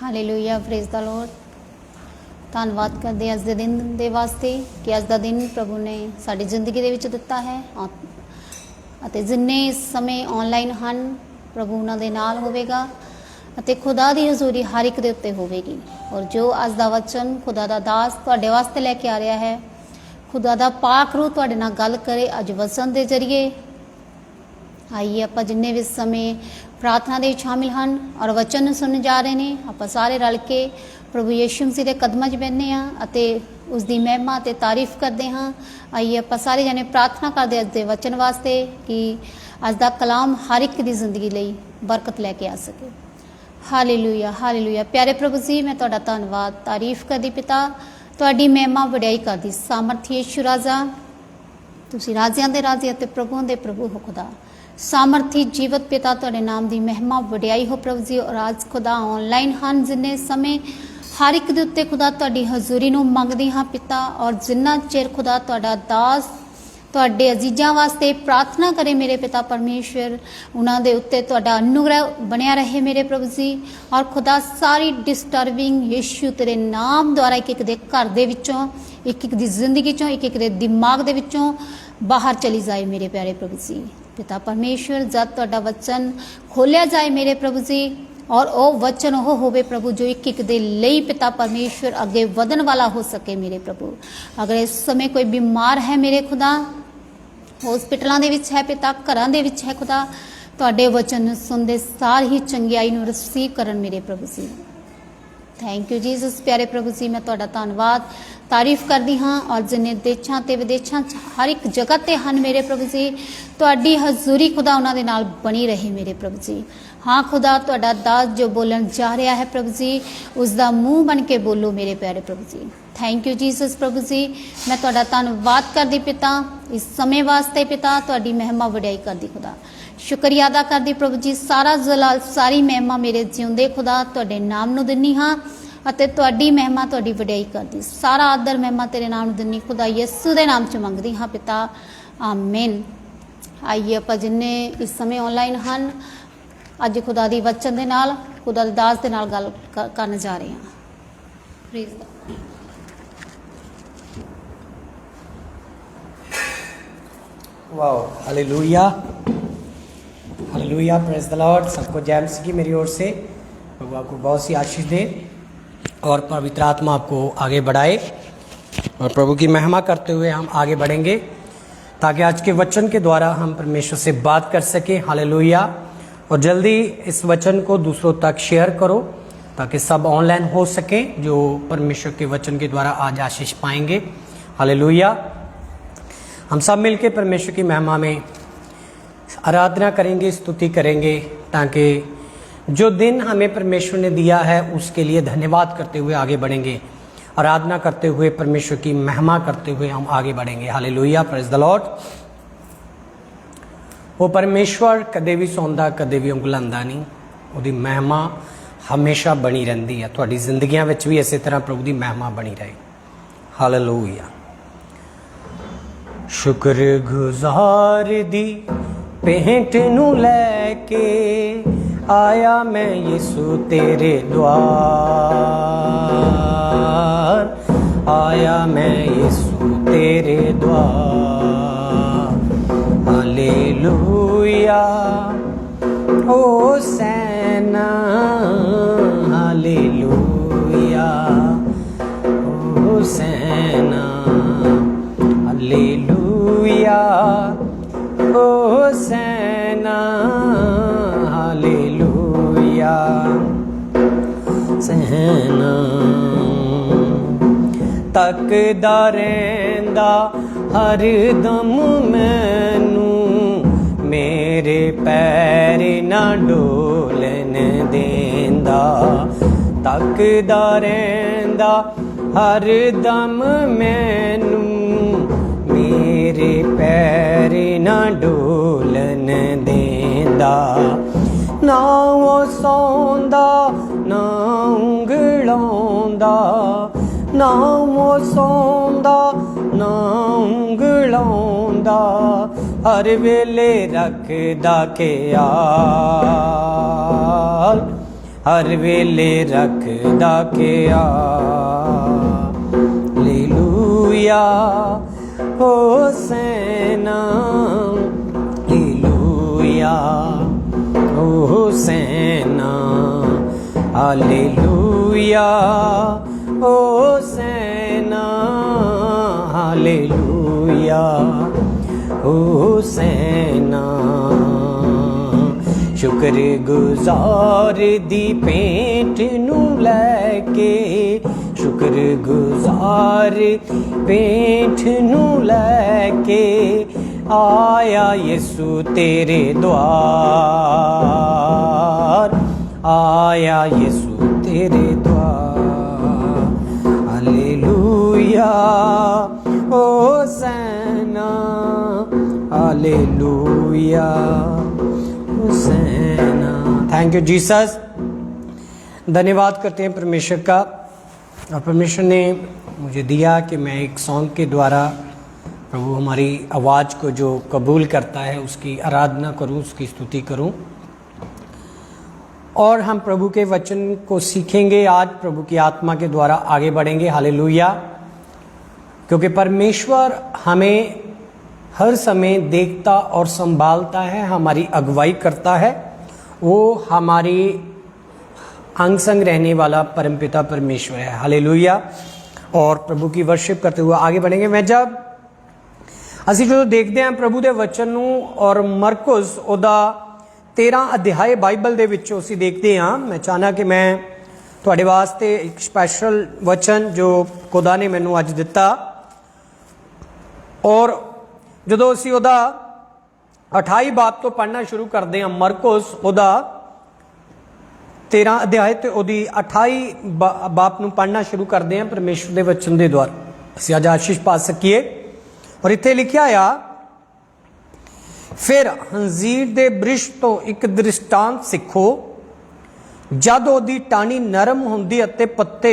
Hallelujah, praise the Lord. ਧੰਨਵਾਦ ਕਰਦੇ ਅੱਜ ਦੇ ਦਿਨ ਦੇ ਵਾਸਤੇ ਕਿ ਅੱਜ ਦਾ ਦਿਨ ਪ੍ਰਭੂ ਨੇ ਸਾਡੀ ਜ਼ਿੰਦਗੀ ਦੇ ਵਿੱਚ ਦਿੱਤਾ ਹੈ ਅਤੇ ਜਿੰਨੇ ਇਸ ਸਮੇਂ ਆਨਲਾਈਨ ਹਨ ਪ੍ਰਭੂ ਉਹਨਾਂ ਦੇ ਨਾਲ ਹੋਵੇਗਾ ਅਤੇ ਖੁਦਾ ਦੀ ਹਜ਼ੂਰੀ ਹਰ ਇੱਕ ਦੇ ਉੱਤੇ ਹੋਵੇਗੀ। ਔਰ ਜੋ ਅੱਜ ਦਾ ਵਚਨ ਖੁਦਾ ਦਾ ਦਾਸ ਤੁਹਾਡੇ ਵਾਸਤੇ ਲੈ ਕੇ ਆ ਰਿਹਾ ਹੈ, ਖੁਦਾ ਦਾ ਪਾਕ ਰੂਹ ਤੁਹਾਡੇ ਨਾਲ ਗੱਲ ਕਰੇ ਅੱਜ ਵਚਨ ਦੇ ਜ਼ਰੀਏ। ਆਈਏ ਆਪਾਂ ਜਿੰਨੇ ਵੀ ਇਸ ਸਮੇਂ प्रार्थना ਦੇ शामिल हैं और वचन सुन जा रहे हैं, आप सारे रल के प्रभु यीशु मसीह के कदमों 'च बहने हाँ उसकी महिमा ते तारीफ करते हाँ। आइए आप सारे जने प्रार्थना करते अज के वचन वास्ते कि अज का कलाम हर एक की जिंदगी लई बरकत लैके आ सके। Hallelujah hallelujah. प्यारे प्रभु जी मैं तुहाडा धन्नवाद तारीफ करदी पिता, तुहाडी महिमा वडियाई करदी। सामर्थी यीशु राजा तुसीं राजियां दे राजे अते प्रभुओं दे प्रभु हो खुदा। सामर्थी जीवत पिता तुहाडे नाम की महिमा वडियाई हो प्रभु जी। और आज खुदा ऑनलाइन हैं जिन्ने समय हर एक दे उत्ते खुदा तुहाडी हजूरी नूं मंगदी हाँ पिता। और जिन्ना चिर खुदा तुहाडा दास तुहाडे अजीज़ां वास्ते प्रार्थना करे मेरे पिता परमेश्वर, उन्हां दे उत्ते तुहाडा अनुग्रह बनिया रहे मेरे प्रभु जी। और खुदा सारी डिस्टर्बिंग यीशु तेरे नाम द्वारा एक एक दे घर दे विचों एक एक दी जिंदगी चों एक एक दे दिमाग दे विचों बाहर चली जाए मेरे प्यारे प्रभु जी। पिता परमेश्वर जब तुहाडा वचन खोलिया जाए मेरे प्रभु जी और वो वचन वो होवे प्रभु जो एक एक दे लई पिता परमेश्वर अगे वधन वाला हो सके मेरे प्रभु। अगर इस समय कोई बीमार है मेरे खुदा हॉस्पिटलों दे विच है पिता, घरां दे विच है खुदा, तुहाडे वचन सुनदे सार ही चंगियाई नूं रिसीव करन मेरे प्रभु जी। Thank you Jesus. प्यारे प्रभु जी मैं तुहाडा धन्नवाद तारीफ करती हाँ। और जिन्हें देशों ते विदेशों हर एक जगह ते हैं मेरे प्रभु जी, तुहाडी हजूरी खुदा उन्हां दे नाल बनी रहे मेरे प्रभु जी। हाँ खुदा तुहाडा दास जो बोलन जा रहा है प्रभु जी उसका मुँह बन के बोलो मेरे प्यारे प्रभु जी। थैंक यू जीसस प्रभु जी मैं तुहाडा धन्नवाद करदी पिता इस समय वास्ते पिता, तुहाडी महिमा वडियाई करदी खुदा, शुक्रिया अदा करदी प्रभु जी। सारा जलाल सारी महिमा मेरे जिउंदे खुदा तुहाडे नाम नूं दिन्नी हाँ अते तुहाडी महिमा तुहाडी वडियाई करदी। सारा आदर महिमा तेरे नाम नूं दिन्नी खुदा यीशु दे नाम च मंगदी हाँ पिता, आमीन। आइए आप जिन्ने इस समय ऑनलाइन हैं अज खुदा दी वचन दे नाल खुदा दे दास दे नाल गल करन जा रहे हैं। Praise the wow, hallelujah hallelujah, praise the Lord. सबको जय मसीह की मेरी ओर से। प्रभु आपको बहुत सी आशीष दे और पवित्र आत्मा आपको आगे बढ़ाए और प्रभु की महिमा करते हुए हम आगे बढ़ेंगे ताकि आज के वचन के द्वारा हम परमेश्वर से बात कर सकें। हालेलुया। और जल्दी इस वचन को दूसरों तक शेयर करो ताकि सब ऑनलाइन हो सके जो परमेश्वर के वचन के द्वारा आज आशीष पाएंगे। हालेलुया। हम सब मिलकर परमेश्वर की महिमा में आराधना करेंगे, स्तुति करेंगे ताकि जो दिन हमें परमेश्वर ने दिया है उसके लिए धन्यवाद करते हुए आगे बढ़ेंगे, आराधना करते हुए परमेश्वर की महिमा करते हुए हम आगे बढ़ेंगे। Hallelujah, praise the Lord. वो परमेश्वर कदे भी सौंदा कदे भी उंगलांदा नहीं, उसकी महिमा हमेशा बनी रहती है। तुहाडी जिंदगियां विच भी इस तरह प्रभु की महिमा बनी रहे। हालेलुया। शुक्रगुजार दी भेंट नूं लैके आया मैं यीशु तेरे द्वार, आया मैं यीशु तेरे द्वार। Hallelujah hosanna, hallelujah hosanna, hallelujah hosanna, hallelujah सहना। तकदा रहिंदा हर दम मैनू, मेरे पैर ना डोलन देंदा। तकदा रहिंदा हर दम मैनू, मेरे पैर ना डोलन देंदा। ना वो सौंदा ना उंगलांदा, ना वो सौंदा ना उंगलांदा, हर वेले रखदा ख्याल हर वेले रखदा किया। Hallelujah hosanna, hallelujah hosanna, hallelujah hosanna, hallelujah hosanna. शुक्र गुजार दी भेंट नू लैके, शुक्र गुजार भेंट नू लैके आया यीशु तेरे द्वार, आया यीशु तेरे द्वार। Hallelujah hosanna, hallelujah hosanna. Thank you Jesus. धन्यवाद करते हैं परमेश्वर का, और परमेश्वर ने मुझे दिया कि मैं एक सॉन्ग के द्वारा प्रभु हमारी आवाज़ को जो कबूल करता है उसकी आराधना करूं, उसकी स्तुति करूं। और हम प्रभु के वचन को सीखेंगे आज, प्रभु की आत्मा के द्वारा आगे बढ़ेंगे। हालेलुया। क्योंकि परमेश्वर हमें हर समय देखता और संभालता है, हमारी अगुवाई करता है। वो हमारी अंग संग रहने वाला परमपिता परमेश्वर है। हालेलुया। और प्रभु की वर्शिप करते हुए आगे बढ़ेंगे। मैं जब ਅਸੀਂ ਜਦੋਂ ਦੇਖਦੇ ਹਾਂ ਪ੍ਰਭੂ ਦੇ ਵਚਨ ਨੂੰ, ਔਰ ਮਰਕੁਸ ਉਹਦਾ 13 ਅਧਿਆਏ ਬਾਈਬਲ ਦੇ ਵਿੱਚੋਂ ਅਸੀਂ ਦੇਖਦੇ ਹਾਂ। ਮੈਂ ਚਾਹਨਾ ਕਿ ਮੈਂ ਤੁਹਾਡੇ ਵਾਸਤੇ ਇੱਕ ਸਪੈਸ਼ਲ ਵਚਨ ਜੋ ਖੁਦਾ ਨੇ ਮੈਨੂੰ ਅੱਜ ਦਿੱਤਾ, ਔਰ ਜਦੋਂ ਅਸੀਂ ਉਹਦਾ 28 ਬਾਬ ਤੋਂ ਪੜ੍ਹਨਾ ਸ਼ੁਰੂ ਕਰਦੇ ਹਾਂ, ਮਰਕੁਸ ਉਹਦਾ 13 ਅਧਿਆਏ ਤੇ ਉਹਦੀ 28 ਬਾਬ ਨੂੰ ਪੜ੍ਹਨਾ ਸ਼ੁਰੂ ਕਰਦੇ ਹਾਂ ਪਰਮੇਸ਼ਰ ਦੇ ਵਚਨ ਦੇ ਦੁਆਰਾ, ਅਸੀਂ ਅੱਜ ਆਸ਼ੀਸ਼ ਪਾ ਸਕੀਏ। और इत्थे लिखिया आ, फिर हंजीर दे बृछ तो एक दृष्टांत सिखो, जद ओदी टाणी नरम हुंदी अते पत्ते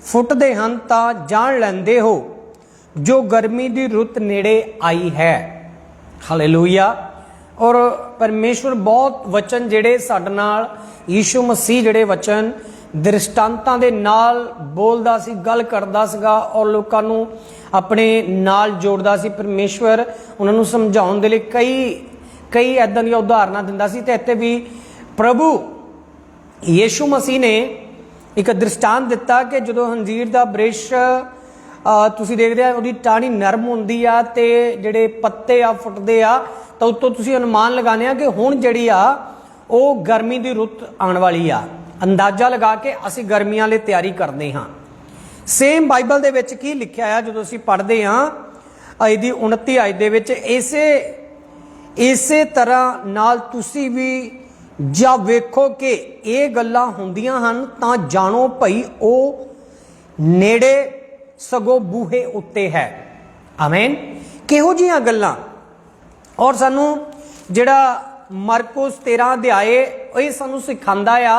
फुटदे हन तां जान लैंदे हो जो गर्मी दी रुत नेड़े आई है। हालेलुया। और परमेश्वर बहुत वचन जिहड़े साडे नाल यीशु मसीह जिहड़े वचन दृष्टांतां दे नाल बोलदा सी, गल करदा सीगा और लोकां नूं अपने नाल जोड़दा सी। परमेश्वर उन्हां नूं समझाउण दे लई कई ऐदां दी उदाहरणां दिंदा सी। ते इत्थे भी प्रभु यीशु मसीह ने एक दृष्टांत दिता कि जदों हंजीर दा बृछ तुसीं देखदे आ, ओहदी टाणी नरम हुंदी आ ते जिहड़े पत्ते आ फुटदे आ, तां उत्तों तुसीं अनुमान लगाने आ कि हुण जिहड़ी आ ओह गर्मी दी रुत आउण वाली आ। अंदाजा लगा के असीं गर्मियां लई तैयारी करदे हां। सेम बाइबल दे विच की लिखिआ है जदों असीं पढ़दे हां ਇਹਦੀ 29 आयत दे विच, इसे तरह नाल तुसीं भी जा वेखो कि ये गल्लां हुंदियां हन तां जाणो भई ओह नेड़े सगों बूहे उत्ते है। आमीन। किहो जिहियां गल्लां, और सानू जिहड़ा मरकुस 13 अध्याय ਇਹ ਸਾਨੂੰ सिखांदा आ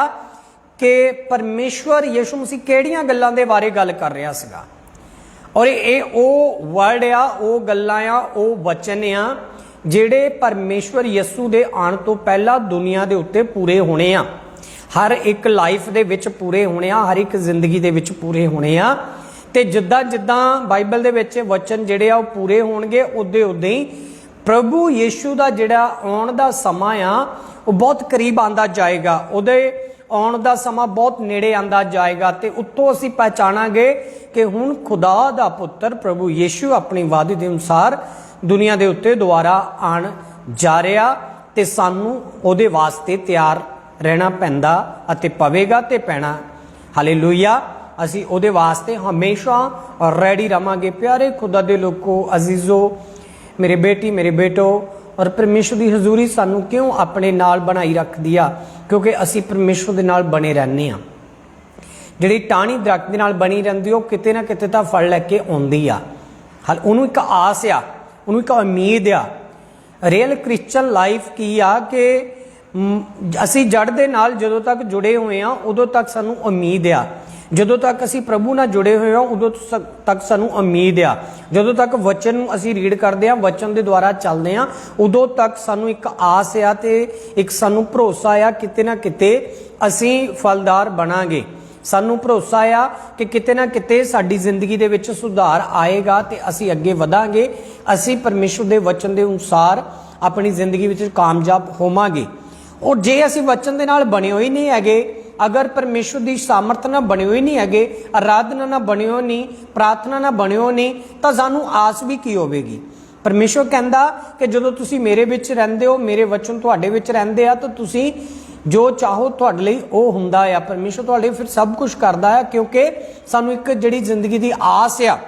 कि परमेश्वर यीशु मसीह किहड़ियां गल्लां दे बारे गल कर रहा सीगा। और ये ਉਹ वर्ड आ, ਉਹ गल्लां आ, ਉਹ वचन आ ਜਿਹੜੇ परमेश्वर यीशु ਦੇ आण ਤੋਂ ਪਹਿਲਾਂ ਦੁਨੀਆ ਦੇ ਉੱਤੇ ਪੂਰੇ ਹੋਣੇ ਆ। हर एक लाइफ ਦੇ ਵਿੱਚ ਪੂਰੇ ਹੋਣੇ ਆ, हर एक ਜ਼ਿੰਦਗੀ ਦੇ ਵਿੱਚ ਪੂਰੇ ਹੋਣੇ ਆ। ਤੇ ਜਿੱਦਾਂ ਜਿੱਦਾਂ ਬਾਈਬਲ ਦੇ ਵਿੱਚ ਵਚਨ ਜਿਹੜੇ ਆ ਉਹ ਪੂਰੇ ਹੋਣਗੇ, ਉਦੇ ਉਦੇ ਹੀ ਪ੍ਰਭੂ ਯੀਸ਼ੂ ਦਾ ਜਿਹੜਾ ਆਉਣ ਦਾ ਸਮਾਂ ਆ ਉਹ ਬਹੁਤ ਕਰੀਬ ਆਂਦਾ ਜਾਏਗਾ। ਉਹਦੇ ਆਉਣ ਦਾ ਸਮਾਂ ਬਹੁਤ ਨੇੜੇ ਆਂਦਾ ਜਾਏਗਾ ਤੇ ਉੱਤੋਂ ਅਸੀਂ ਪਹਿਚਾਣਾਂਗੇ ਕਿ ਹੁਣ ਖੁਦਾ ਦਾ ਪੁੱਤਰ ਪ੍ਰਭੂ ਯੀਸ਼ੂ ਆਪਣੀ ਵਾਅਦੇ ਦੇ ਅਨੁਸਾਰ ਦੁਨੀਆ ਦੇ ਉੱਤੇ ਦੁਬਾਰਾ ਆਣ ਜਾ ਰਿਹਾ ਤੇ ਸਾਨੂੰ ਉਹਦੇ ਵਾਸਤੇ ਤਿਆਰ ਰਹਿਣਾ ਪੈਂਦਾ ਅਤੇ ਪਵੇਗਾ ਤੇ ਪੈਣਾ। ਹਾਲੇਲੂਇਆ। ਅਸੀਂ ਉਹਦੇ ਵਾਸਤੇ ਹਮੇਸ਼ਾ ਰੈਡੀ ਰਵਾਂਗੇ। प्यारे खुदा दे लोगों, अजीज़ो, मेरे बेटी मेरे बेटो, और परमेश्वर की हजूरी सानू क्यों अपने नाल बनाई रखदी आ? क्योंकि असी परमेश्वर दे नाल बने रहने आ। जिहड़ी टाणी दरख्त दे नाल बनी रहिंदी ओह किते ना किते तां फल लैके आउंदी आ। हल उहनूं एक आस आ, उहनूं एक उम्मीद आ। रियल क्रिश्चन लाइफ की आ कि असी जड़ दे नाल जदों तक जुड़े हुए आ उदों तक सानू उम्मीद आ। ਜਦੋਂ ਤੱਕ ਅਸੀਂ ਪ੍ਰਭੂ ਨਾਲ ਜੁੜੇ ਹੋਏ ਹਾਂ ਉਦੋਂ ਤੱਕ ਸਾਨੂੰ ਉਮੀਦ ਆ। ਜਦੋਂ ਤੱਕ ਵਚਨ ਨੂੰ ਅਸੀਂ ਰੀਡ ਕਰਦੇ ਹਾਂ, ਵਚਨ ਦੇ ਦੁਆਰਾ ਚੱਲਦੇ ਹਾਂ, ਉਦੋਂ ਤੱਕ ਸਾਨੂੰ ਇੱਕ ਆਸ ਆ ਤੇ ਇੱਕ ਸਾਨੂੰ ਭਰੋਸਾ ਆ ਕਿਤੇ ਨਾ ਕਿਤੇ ਅਸੀਂ ਫਲਦਾਰ ਬਣਾਂਗੇ। ਸਾਨੂੰ ਭਰੋਸਾ ਆ ਕਿ ਕਿਤੇ ਨਾ ਕਿਤੇ ਸਾਡੀ ਜ਼ਿੰਦਗੀ ਦੇ ਵਿੱਚ ਸੁਧਾਰ ਆਏਗਾ ਤੇ ਅਸੀਂ ਅੱਗੇ ਵਧਾਂਗੇ, ਅਸੀਂ ਪਰਮੇਸ਼ਵਰ ਦੇ ਵਚਨ ਦੇ ਅਨੁਸਾਰ ਆਪਣੀ ਜ਼ਿੰਦਗੀ ਵਿੱਚ ਕਾਮਯਾਬ ਹੋਵਾਂਗੇ। ਔਰ ਜੇ ਅਸੀਂ ਵਚਨ ਦੇ ਨਾਲ ਬਣੇ ਹੋਏ ਨਹੀਂ ਹੈਗੇ, अगर परमेश्वर की सामर्थ ना बने हुए नहीं है, आराधना ना बने हो नहीं, प्रार्थना ना बने हो नहीं, तो सानू आस भी की होगी। परमेश्वर कहता कि जो तुसी मेरे विच रहिंदे हो, मेरे वचन तुहाडे विच रहिंदे आ, तो तुसी जो चाहो तुहाडे लई ओ हुंदा आ। परमेश्वर तुहाडे फिर सब कुछ करदा है, क्योंकि सानू एक जिहड़ी जिंदगी की आस आ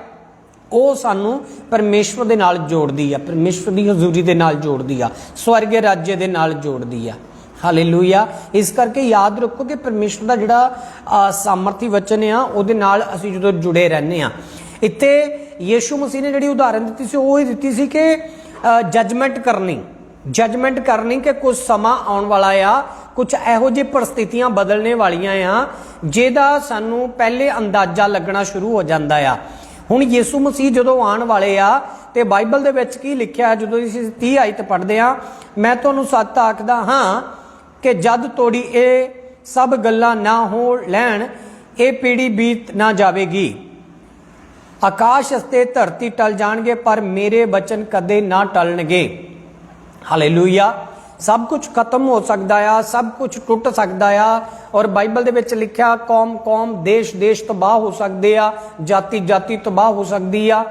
ਉਹ ਸਾਨੂੰ परमेश्वर ਦੇ ਨਾਲ जोड़दी आ, परमेश्वर की हजूरी ਦੇ ਨਾਲ जोड़दी आ, स्वर्ग राज्य ਦੇ ਨਾਲ जोड़दी आ। हालेलुया। इस करके याद रखो कि परमेश्वर का जिहड़ा सामर्थी वचन आ उहदे नाल असीं जदों जुड़े रहने आ। इत्थे यीशु मसीह ने जिहड़ी उदाहरण दी सी वो ही दी सी कि जजमेंट करनी कि कुछ समा आउण वाला आ, कुछ इहो जी परिस्थितियां बदलने वालियां आ जिहदा सानू पहले अंदाजा लगना शुरू हो जांदा आ। हुण यीशु मसीह जदों आउण वाले आ ते बाइबल दे विच की लिखिआ है, जदों असीं 30 आयत पढ़दे आ, मैं तुहानूं सच आखदा हां कि जद तोड़ी ये सब गल्लां ना हो लैण ये पीढ़ी बीत ना जाएगी। आकाश ते धरती टल जाणगे पर मेरे वचन कदे ना टलणगे। हालेलुया। सब कुछ खत्म हो सकता है, सब कुछ टुट सकता है। और बाइबल दे विच लिखिआ कौम कौम देश देश तबाह हो सकते आ, जाति जाति तबाह हो सकती आ,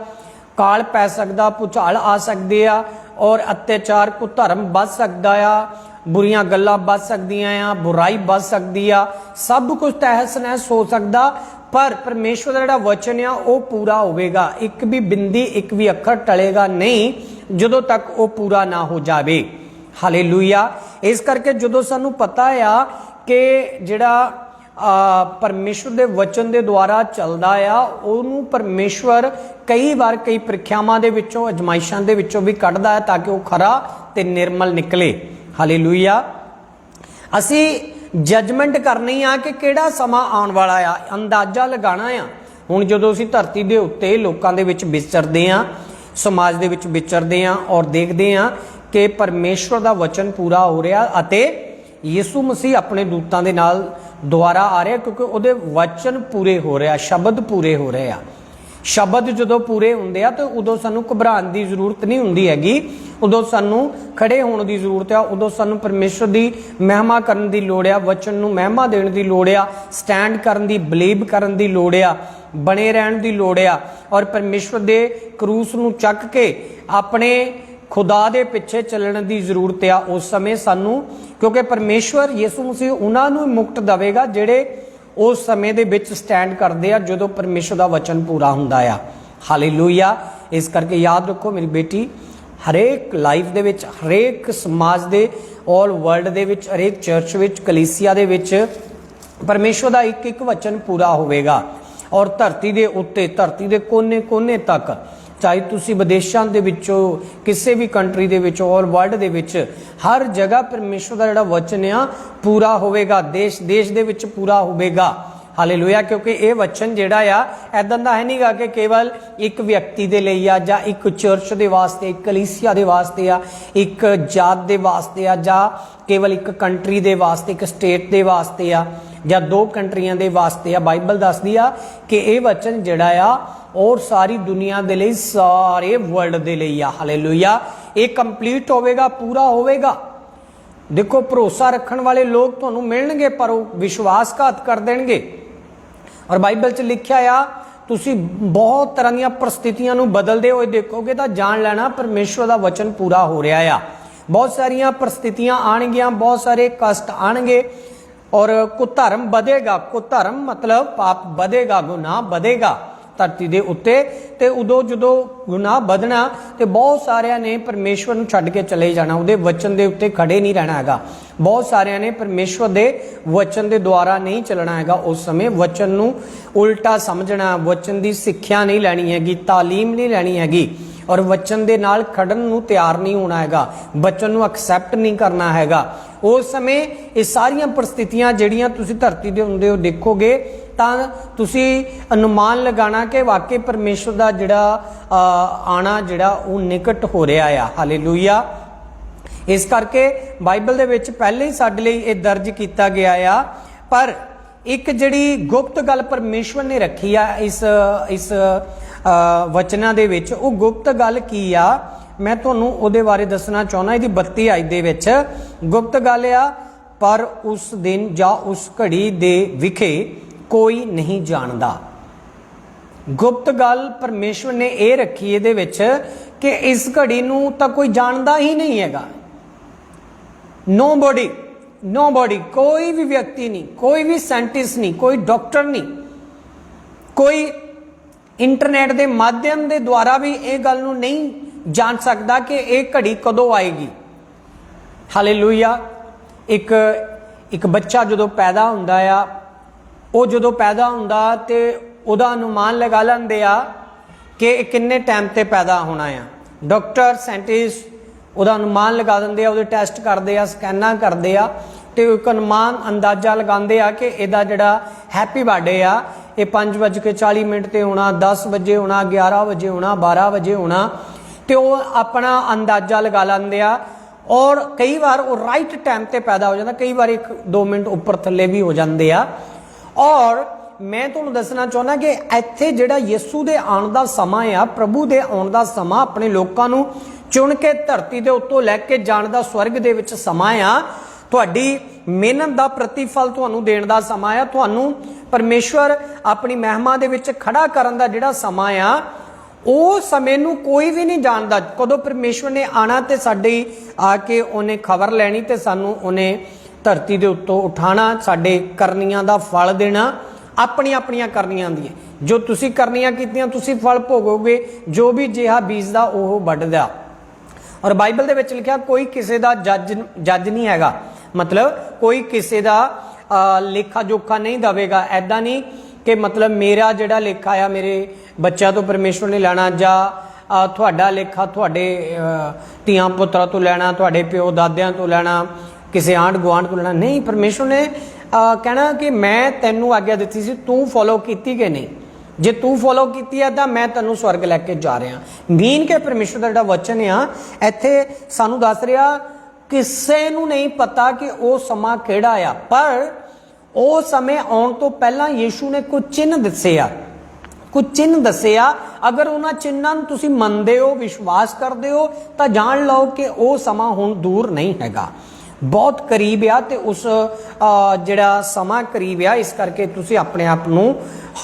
काल पै सकदा, भुचाल आ सकते आ, और अत्याचार को धर्म बच सकता आ, बुरियां गल्लां बच सकदियां आ, बुराई बच सकती आ, सब कुछ तहस नहस हो सकता, पर परमेश्वर का जिहड़ा वचन आ वो पूरा होवेगा। एक भी बिंदी एक भी अखर टलेगा नहीं जदों तक वो पूरा ना हो जाए। हालेलुया। इस करके जदों सानू पता आ कि जिहड़ा परमेश्वर के वचन के द्वारा चलता आ, उहनूं परमेश्वर कई बार कई परीक्षावां दे विचों अजमाइशां दे विचों भी कढ़दा है ताकि वह खरा ते निर्मल निकले। हालेलुया। असी जजमेंट करनी आ कि किहड़ा समा आउण वाला आ, अंदाजा लगाना आ। हुण जदों असी धरती दे उत्ते लोकां दे विच विचरदे आ, समाज दे विच विचरदे आ और देखदे आ कि परमेश्वर दा वचन पूरा हो रहा अते यीशु मसीह अपने दूतां दे नाल द्वारा आ रहा, क्योंकि उहदे वचन पूरे हो रहा, शब्द पूरे हो रहे आ। शब्द जदों पूरे हुंदे आ तो उदों सानू घबराण दी जरूरत नहीं हुंदी हैगी, उदों सानू खड़े होने की जरूरत आ, उदों सानू परमेश्वर की महिमा करन दी लोड़ आ, वचन नू महिमा देण दी लोड़ आ, स्टैंड करन दी, बिलीव करन दी लोड़ आ, बने रहण दी लोड़ आ, और परमेश्वर दे क्रूस नू चक के अपने खुदा दे पिछे चलण दी जरूरत आ उस समय सानू, क्योंकि परमेश्वर यीशु मसीह उन्हां नू मुक्त देवेगा जिहड़े उस समय दे विच स्टैंड करते हैं जदों परमेश्वर का वचन पूरा हुंदा आ। हालेलुया। इस करके याद रखो मेरी बेटी, हरेक लाइफ दे विच, हरेक समाज दे, ऑल वर्ल्ड दे विच, हरेक चर्च विच, कलीसिया दे विच परमेश्वर का एक एक वचन पूरा होवेगा। और धरती दे उत्ते, धरती दे कोने कोने तक, चाहे तुसी विदेशों के विचों किसी भी कंट्री दे विचों, ऑल वर्ल्ड दे विच, हर जगह परमेश्वर का जिहड़ा वचन आ पूरा होवेगा, देश देश दे विच पूरा होवेगा। हालेलुया। क्योंकि ये वचन जिहड़ा आ ऐदां दा है नहींगा कि केवल एक व्यक्ति दे लई आ, जां एक चर्च दे वास्ते, एक कलीसिया दे वास्ते आ, एक जात दे वास्ते आ, जां केवल एक कंट्री दे वास्ते, एक स्टेट दे वास्ते आ, जां 2 कंट्रियां दे वास्ते आ। बाइबल दसदी आ कि ये वचन जिहड़ा आ और सारी दुनिया दे लई, सारे वर्ल्ड दे लई आ। हालेलुया। ये कंप्लीट होवेगा, पूरा होवेगा। देखो भरोसा रखण वाले लोग तुहानूं मिलणगे पर वो विश्वासघात कर देणगे। और बाइबल च लिखिआ आ तुसी बहुत तरह दी परिस्थितियां नूं बदलदे होए देखोगे तो जान लेना परमेश्वर दा वचन पूरा हो रहा आ। बहुत सारियां परिस्थितियां आणगियां, बहुत सारे कष्ट आणगे और कुधर्म बधेगा। कुधर्म मतलब पाप बधेगा, गुनाह बधेगा धरती दे उत्ते। ते उदों जदों गुनाह बधना ते बहुत सारिਆਂ ने परमेश्वर नूं छड्ड के चले जाना, उहदे वचन दे उत्ते खड़े नहीं रहना हैगा। बहुत सारिਆਂ ने परमेश्वर दे वचन दे द्वारा नहीं चलना हैगा। उस समय वचन नूं उल्टा समझना, वचन दी सिੱਖਿਆ नहीं लैनी हैगी, तालीम नहीं लैनी हैगी, और वचन दे नाल खड़न नूं तैयार नहीं होना हैगा, वचन नूं एक्सैप्ट नहीं करना हैगा। उस समय ये सारियां परिस्थितियां ਜਿਹੜੀਆਂ ਤੁਸੀਂ ਧਰਤੀ ਦੇ ਹੁੰਦੇ ਹੋ ਦੇਖੋਗੇ ਤਾਂ ਤੁਸੀਂ ਅਨੁਮਾਨ ਲਗਾਣਾ ਕਿ ਵਾਕਈ ਪਰਮੇਸ਼ਵਰ ਦਾ ਜਿਹੜਾ ਆਣਾ ਜਿਹੜਾ ਉਹ ਨਿਕਟ ਹੋ ਰਿਹਾ ਆ। ਹਾਲੇਲੂਇਆ। ਇਸ ਕਰਕੇ ਬਾਈਬਲ ਦੇ ਵਿੱਚ ਪਹਿਲੇ ਹੀ ਸਾਡੇ ਲਈ ਇਹ ਦਰਜ ਕੀਤਾ ਗਿਆ ਆ। ਪਰ ਇੱਕ ਜਿਹੜੀ ਗੁਪਤ ਗੱਲ ਪਰਮੇਸ਼ਵਰ ਨੇ ਰੱਖੀ ਆ ਇਸ ਵਚਨਾਂ ਦੇ ਵਿੱਚ, ਉਹ ਗੁਪਤ ਗੱਲ ਕੀ ਆ मैं तुहानू उहदे बारे दसना चाहुंदा। इहदी 32 आयत दे विच गुप्त गल आ, पर उस दिन जां उस घड़ी दे विखे कोई नहीं जानदा। गुप्त गल परमेश्वर ने यह रखी इहदे विच कि इस घड़ी नूं तां कोई जानदा ही नहीं हैगा। नो बॉडी कोई भी व्यक्ति नहीं, कोई भी साइंटिस्ट नहीं, कोई डॉक्टर नहीं, कोई इंटरनेट के माध्यम के द्वारा भी ये गल नूं नहीं जान सकता कि यह घड़ी कदों आएगी। हालेलुया। एक बच्चा जो पैदा हुंदा आ, वो जो पैदा हुंदा ते उहदा अनुमान लगा लैंदे आ कि किन्ने टाइम ते पैदा होना आ। डॉक्टर साइंटिस्ट उहदा अनुमान लगा दिंदे आ, उहदे टेस्ट करदे आ, स्कैनां करदे आ ते एक अनुमान अंदाजा लगांदे आ कि इहदा जिहड़ा हैप्पी बर्थडे आ ये 5:40 ते होना, 10 बजे होना, 11 बजे होना, 12 बजे होना, तो वह अपना अंदाजा लगा लेंदे आ। और कई बार वो राइट टाइम ते पैदा हो जाता, कई बार 1-2 मिनट उपर थले भी हो जाते आ। और मैं तुहानूं दसना चाहुंदा कि इत्थे जिहड़ा यीशु दे आउण दा समां आ, प्रभु दे आउण दा समां, अपने लोकां नूं चुन के धरती दे उत्तों लैके जाण दा स्वर्ग दे विच समां आ। तुहाडी मेहनत दा प्रतिफल तुहानूं देण दा समां आ। तुहानूं परमेश्वर अपनी महिमा दे विच खड़ा करन दा जिहड़ा समां आ, उस समय नूं कोई भी नहीं जानता कदों परमेश्वर ने आना ते साडी आके उन्हें खबर लैनी ते सानूं उन्हें धरती दे उत्तों उठाना, साडे करनियां दा फल देना, अपनी अपनियां करनियां दी। जो तुसी करनियां कीतियां तुसी फल भोगोगे, जो भी जिहा बीजदा ओह वड्डदा। और बाइबल दे विच लिखिया कोई किसी दा जज नहीं हैगा, मतलब कोई किसी दा लेखा जोखा नहीं दवेगा। ऐदा नहीं कि मतलब मेरा जिहड़ा लेखा आ मेरे बच्चों तो परमेश्वर ने लैना, जां तुहाडा लेखा तुहाडे धीआं पुत्तरां तो लैना, तुहाडे प्यो दादियां तो लैना, किसी आंढ गुआंढ तो लैना नहीं। परमेश्वर ने कहना कि मैं तैनूं आग्या दित्ती सी, तू फॉलो कीती कि नहीं, जे तू फॉलो कीती है तो मैं तैनूं स्वर्ग लैके जा रहा। मीन के परमेश्वर का जिहड़ा वचन आ इत्थे सानूं दस रहा किसे नूं नहीं पता कि वो समा किहड़ा आ, पर उस समय आउण तो पहला यीशु ने कुछ चिन्ह दसे आ, कुछ चिन्ह दसे आ। अगर उन्हां चिन्हां नूं तुसीं मनदे हो, विश्वास करदे हो, तो जान लो कि वो समा हुण दूर नहीं हैगा, बहुत करीब आ। ते उस जिहड़ा समा करीब आ, इस करके तुसीं अपने आप नूं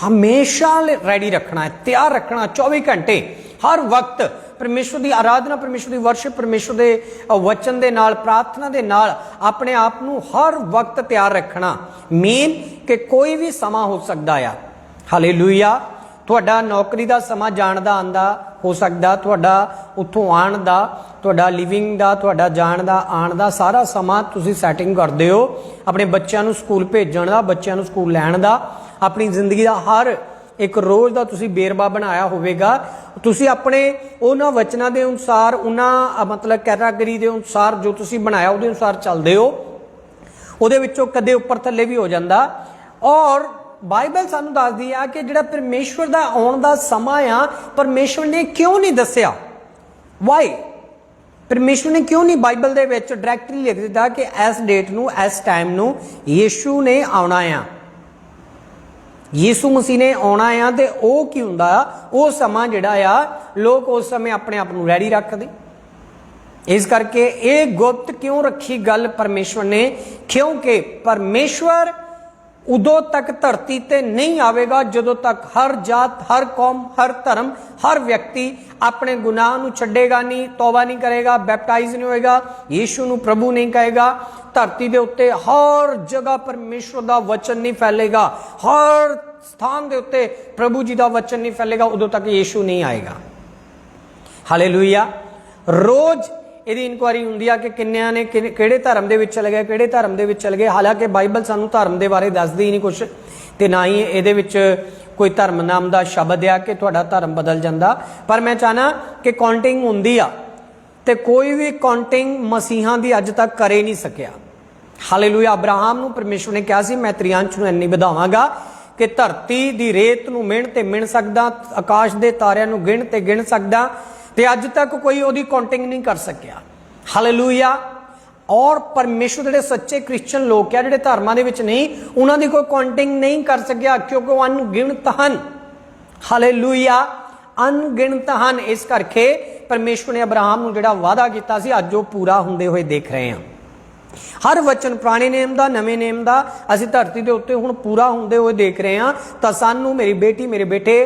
हमेशा रेडी रखना है, तैयार रखना। 24 घंटे हर वक्त परमेश्वर की आराधना, परमेश्वर की वर्शिप, परमेश्वर के वचन के नाल, प्रार्थना के नाल अपने आप नूं हर वक्त तैयार रखना। मेन कि कोई भी समा हो सकता है। हालेलुया। तुहाडा नौकरी का समा जाण दा आंदा हो सकता, तुहाडा उत्थों आण दा, तुहाडा लिविंग दा, तुहाडा जाण दा, आण दा सारा समा तुसीं सैटिंग करदे हो। अपने बच्चों नूं स्कूल भेजण दा, बच्चों नूं स्कूल लैण दा, अपनी जिंदगी का हर एक रोज़ का तुसीं बेरवा बनाया होवेगा। तुसीं अपने उन्हां वचनां दे अनुसार, उन्हां मतलब कैटागरी दे अनुसार जो तुसीं बनाया उहदे अनुसार चलदे हो, उहदे विचों कदे उपर थल्ले भी हो जांदा। और बाइबल सानूं दसदी आ कि जिहड़ा परमेश्वर दा आउण दा समां आ, परमेश्वर ने क्यों नहीं दस्सिया, वाई परमेश्वर ने क्यों नहीं बाइबल दे विच डायरैक्टली लिख दित्ता कि इस डेट नूं, इस टाइम नूं यीशु ने आउणा आ, यीशु मसीह ने आना आ। तो वह की हुंदा, वो समा जिहड़ा आ लोग उस समय अपने आप नूं रैडी रखते। इस करके ये गुप्त क्यों रखी गल परमेश्वर ने, क्योंकि परमेश्वर उदों तक धरती ते नहीं आवेगा जदों तक हर जात, हर कौम, हर धर्म, हर व्यक्ति अपने गुनाह नूं छड्डेगा नहीं, तौबा नहीं करेगा, बैपटाइज नहीं होएगा, यीशु नूं प्रभु नहीं कहेगा। धरती दे उत्ते हर जगह परमेश्वर दा वचन नहीं फैलेगा, हर स्थान दे उत्ते प्रभु जी दा वचन नहीं फैलेगा, उदों तक यीशु नहीं आएगा। हालेलुया। रोज ਇਹਦੀ ਇਨਕੁਆਇਰੀ ਹੁੰਦੀ ਆ ਕਿ ਕਿੰਨਿਆਂ ਨੇ ਕਿਹੜੇ ਧਰਮ ਦੇ ਵਿੱਚ ਚਲੇ ਗਏ, ਕਿਹੜੇ ਧਰਮ ਦੇ ਵਿੱਚ ਚਲੇ ਗਏ। ਹਾਲਾਂਕਿ ਬਾਈਬਲ ਸਾਨੂੰ ਧਰਮ ਦੇ ਬਾਰੇ ਦੱਸਦੀ ਹੀ ਨਹੀਂ ਕੁਛ, ਤੇ ਨਾ ਹੀ ਇਹਦੇ ਵਿੱਚ ਕੋਈ ਧਰਮ ਨਾਮ ਦਾ ਸ਼ਬਦ ਆ ਕਿ ਤੁਹਾਡਾ ਧਰਮ ਬਦਲ ਜਾਂਦਾ। ਪਰ ਮੈਂ ਚਾਹਨਾ ਕਿ ਕਾਊਂਟਿੰਗ ਹੁੰਦੀ ਆ, ਤੇ ਕੋਈ ਵੀ ਕਾਊਂਟਿੰਗ ਮਸੀਹਾਂ ਦੀ ਅੱਜ ਤੱਕ ਕਰੇ ਨਹੀਂ ਸਕਿਆ। ਹਾਲੇਲੂਇਆ। ਅਬਰਾਹਮ ਨੂੰ ਪਰਮੇਸ਼ਵਰ ਨੇ ਕਿਹਾ ਸੀ ਮੈਂ ਤੇਰੀ ਅੰਸ਼ ਨੂੰ ਇੰਨੀ ਵਧਾਵਾਂਗਾ ਕਿ ਧਰਤੀ ਦੀ ਰੇਤ ਨੂੰ ਮਿਣ ਤੇ ਮਿਣ ਸਕਦਾ, ਆਕਾਸ਼ ਦੇ ਤਾਰਿਆਂ ਨੂੰ ਗਿਣ ਤੇ ਗਿਣ ਸਕਦਾ, ਤੇ ਅੱਜ ਤੱਕ ਕੋਈ ਉਹਦੀ ਕਾਊਂਟਿੰਗ ਨਹੀਂ ਕਰ ਸਕਿਆ। ਹਾਲੇਲੂਇਆ। ਔਰ ਪਰਮੇਸ਼ਵਰ ਜਿਹੜੇ ਸੱਚੇ ਕ੍ਰਿਸਚਨ ਲੋਕ ਆ, ਜਿਹੜੇ ਧਰਮਾਂ ਦੇ ਵਿੱਚ ਨਹੀਂ, ਉਹਨਾਂ ਦੀ ਕੋਈ ਕਾਊਂਟਿੰਗ ਨਹੀਂ ਕਰ ਸਕਿਆ, ਕਿਉਂਕਿ ਉਹ ਅਣਗਿਣਤ ਹਨ। ਹਾਲੇਲੂਇਆ। ਅਣਗਿਣਤ ਹਨ। ਇਸ ਕਰਕੇ ਪਰਮੇਸ਼ਵਰ ਨੇ ਅਬਰਾਹਮ ਨੂੰ ਜਿਹੜਾ ਵਾਅਦਾ ਕੀਤਾ ਸੀ, ਅੱਜ ਉਹ ਪੂਰਾ ਹੁੰਦੇ ਹੋਏ ਦੇਖ ਰਹੇ ਹਾਂ। ਹਰ ਵਚਨ ਪੁਰਾਣੇ ਨੇਮ ਦਾ, ਨਵੇਂ ਨੇਮ ਦਾ, ਅਸੀਂ ਧਰਤੀ ਦੇ ਉੱਤੇ ਹੁਣ ਪੂਰਾ ਹੁੰਦੇ ਹੋਏ ਦੇਖ ਰਹੇ ਹਾਂ। ਤਾਂ ਸਾਨੂੰ, ਮੇਰੀ ਬੇਟੀ, ਮੇਰੇ ਬੇਟੇ,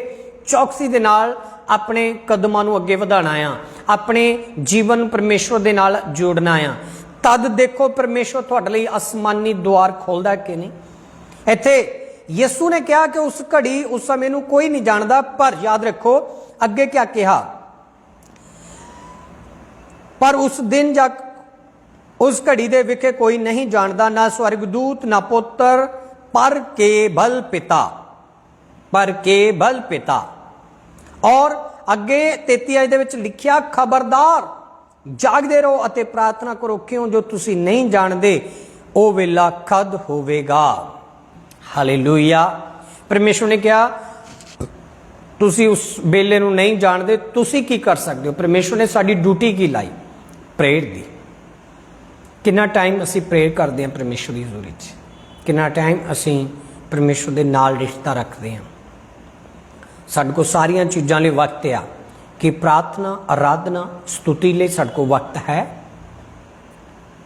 ਚੌਕਸੀ ਦੇ ਨਾਲ ਆਪਣੇ ਕਦਮਾਂ ਨੂੰ ਅੱਗੇ ਵਧਾਉਣਾ ਆ, ਆਪਣੇ ਜੀਵਨ ਪਰਮੇਸ਼ਵਰ ਦੇ ਨਾਲ ਜੋੜਨਾ ਆ। ਤਦ ਦੇਖੋ ਪਰਮੇਸ਼ਵਰ ਤੁਹਾਡੇ ਲਈ ਅਸਮਾਨੀ ਦੁਆਰ ਖੋਲਦਾ ਕਿ ਨਹੀਂ। ਇੱਥੇ ਯਿਸੂ ਨੇ ਕਿਹਾ ਕਿ ਉਸ ਘੜੀ, ਉਸ ਸਮੇਂ ਨੂੰ ਕੋਈ ਨਹੀਂ ਜਾਣਦਾ, ਪਰ ਯਾਦ ਰੱਖੋ ਅੱਗੇ ਕਿਆ ਕਿਹਾ, ਪਰ ਉਸ ਦਿਨ ਜਾ ਉਸ ਘੜੀ ਦੇ ਵਿਖੇ ਕੋਈ ਨਹੀਂ ਜਾਣਦਾ, ਨਾ ਸਵਰਗਦੂਤ, ਨਾ ਪੁੱਤਰ, ਪਰ ਕੇਵਲ ਪਿਤਾ, ਪਰ ਕੇਵਲ ਪਿਤਾ। ਔਰ ਅੱਗੇ 33 ਅధ్యాయం ਦੇ ਵਿੱਚ ਲਿਖਿਆ, ਖਬਰਦਾਰ ਜਾਗਦੇ ਰਹੋ ਅਤੇ ਪ੍ਰਾਰਥਨਾ ਕਰੋ, ਕਿਉਂ ਜੋ ਤੁਸੀਂ ਨਹੀਂ ਜਾਣਦੇ ਉਹ ਵੇਲਾ ਕਦ ਹੋਵੇਗਾ। ਹਾਲੇਲੂਇਆ। ਪਰਮੇਸ਼ਵਰ ਨੇ ਕਿਹਾ ਤੁਸੀਂ ਉਸ ਵੇਲੇ ਨੂੰ ਨਹੀਂ ਜਾਣਦੇ, ਤੁਸੀਂ ਕੀ ਕਰ ਸਕਦੇ ਹੋ। ਪਰਮੇਸ਼ਵਰ ਨੇ ਸਾਡੀ ਡਿਊਟੀ ਕੀ ਲਾਈ, ਪ੍ਰੇਅਰ ਦੀ। ਕਿੰਨਾ ਟਾਈਮ ਅਸੀਂ ਪ੍ਰੇਅਰ ਕਰਦੇ ਹਾਂ ਪਰਮੇਸ਼ਵਰ ਦੀ ਹਜ਼ੂਰੀ 'ਚ, ਕਿੰਨਾ ਟਾਈਮ ਅਸੀਂ ਪਰਮੇਸ਼ਵਰ ਦੇ ਨਾਲ ਰਿਸ਼ਤਾ ਰੱਖਦੇ ਹਾਂ। ਸਾਡੇ ਕੋਲ ਸਾਰੀਆਂ ਚੀਜ਼ਾਂ ਲਈ ਵਕਤ ਆ ਕਿ ਪ੍ਰਾਰਥਨਾ, ਆਰਾਧਨਾ, ਸਤੁਤੀ ਲਈ ਸਾਡੇ ਕੋਲ ਵਕਤ ਹੈ।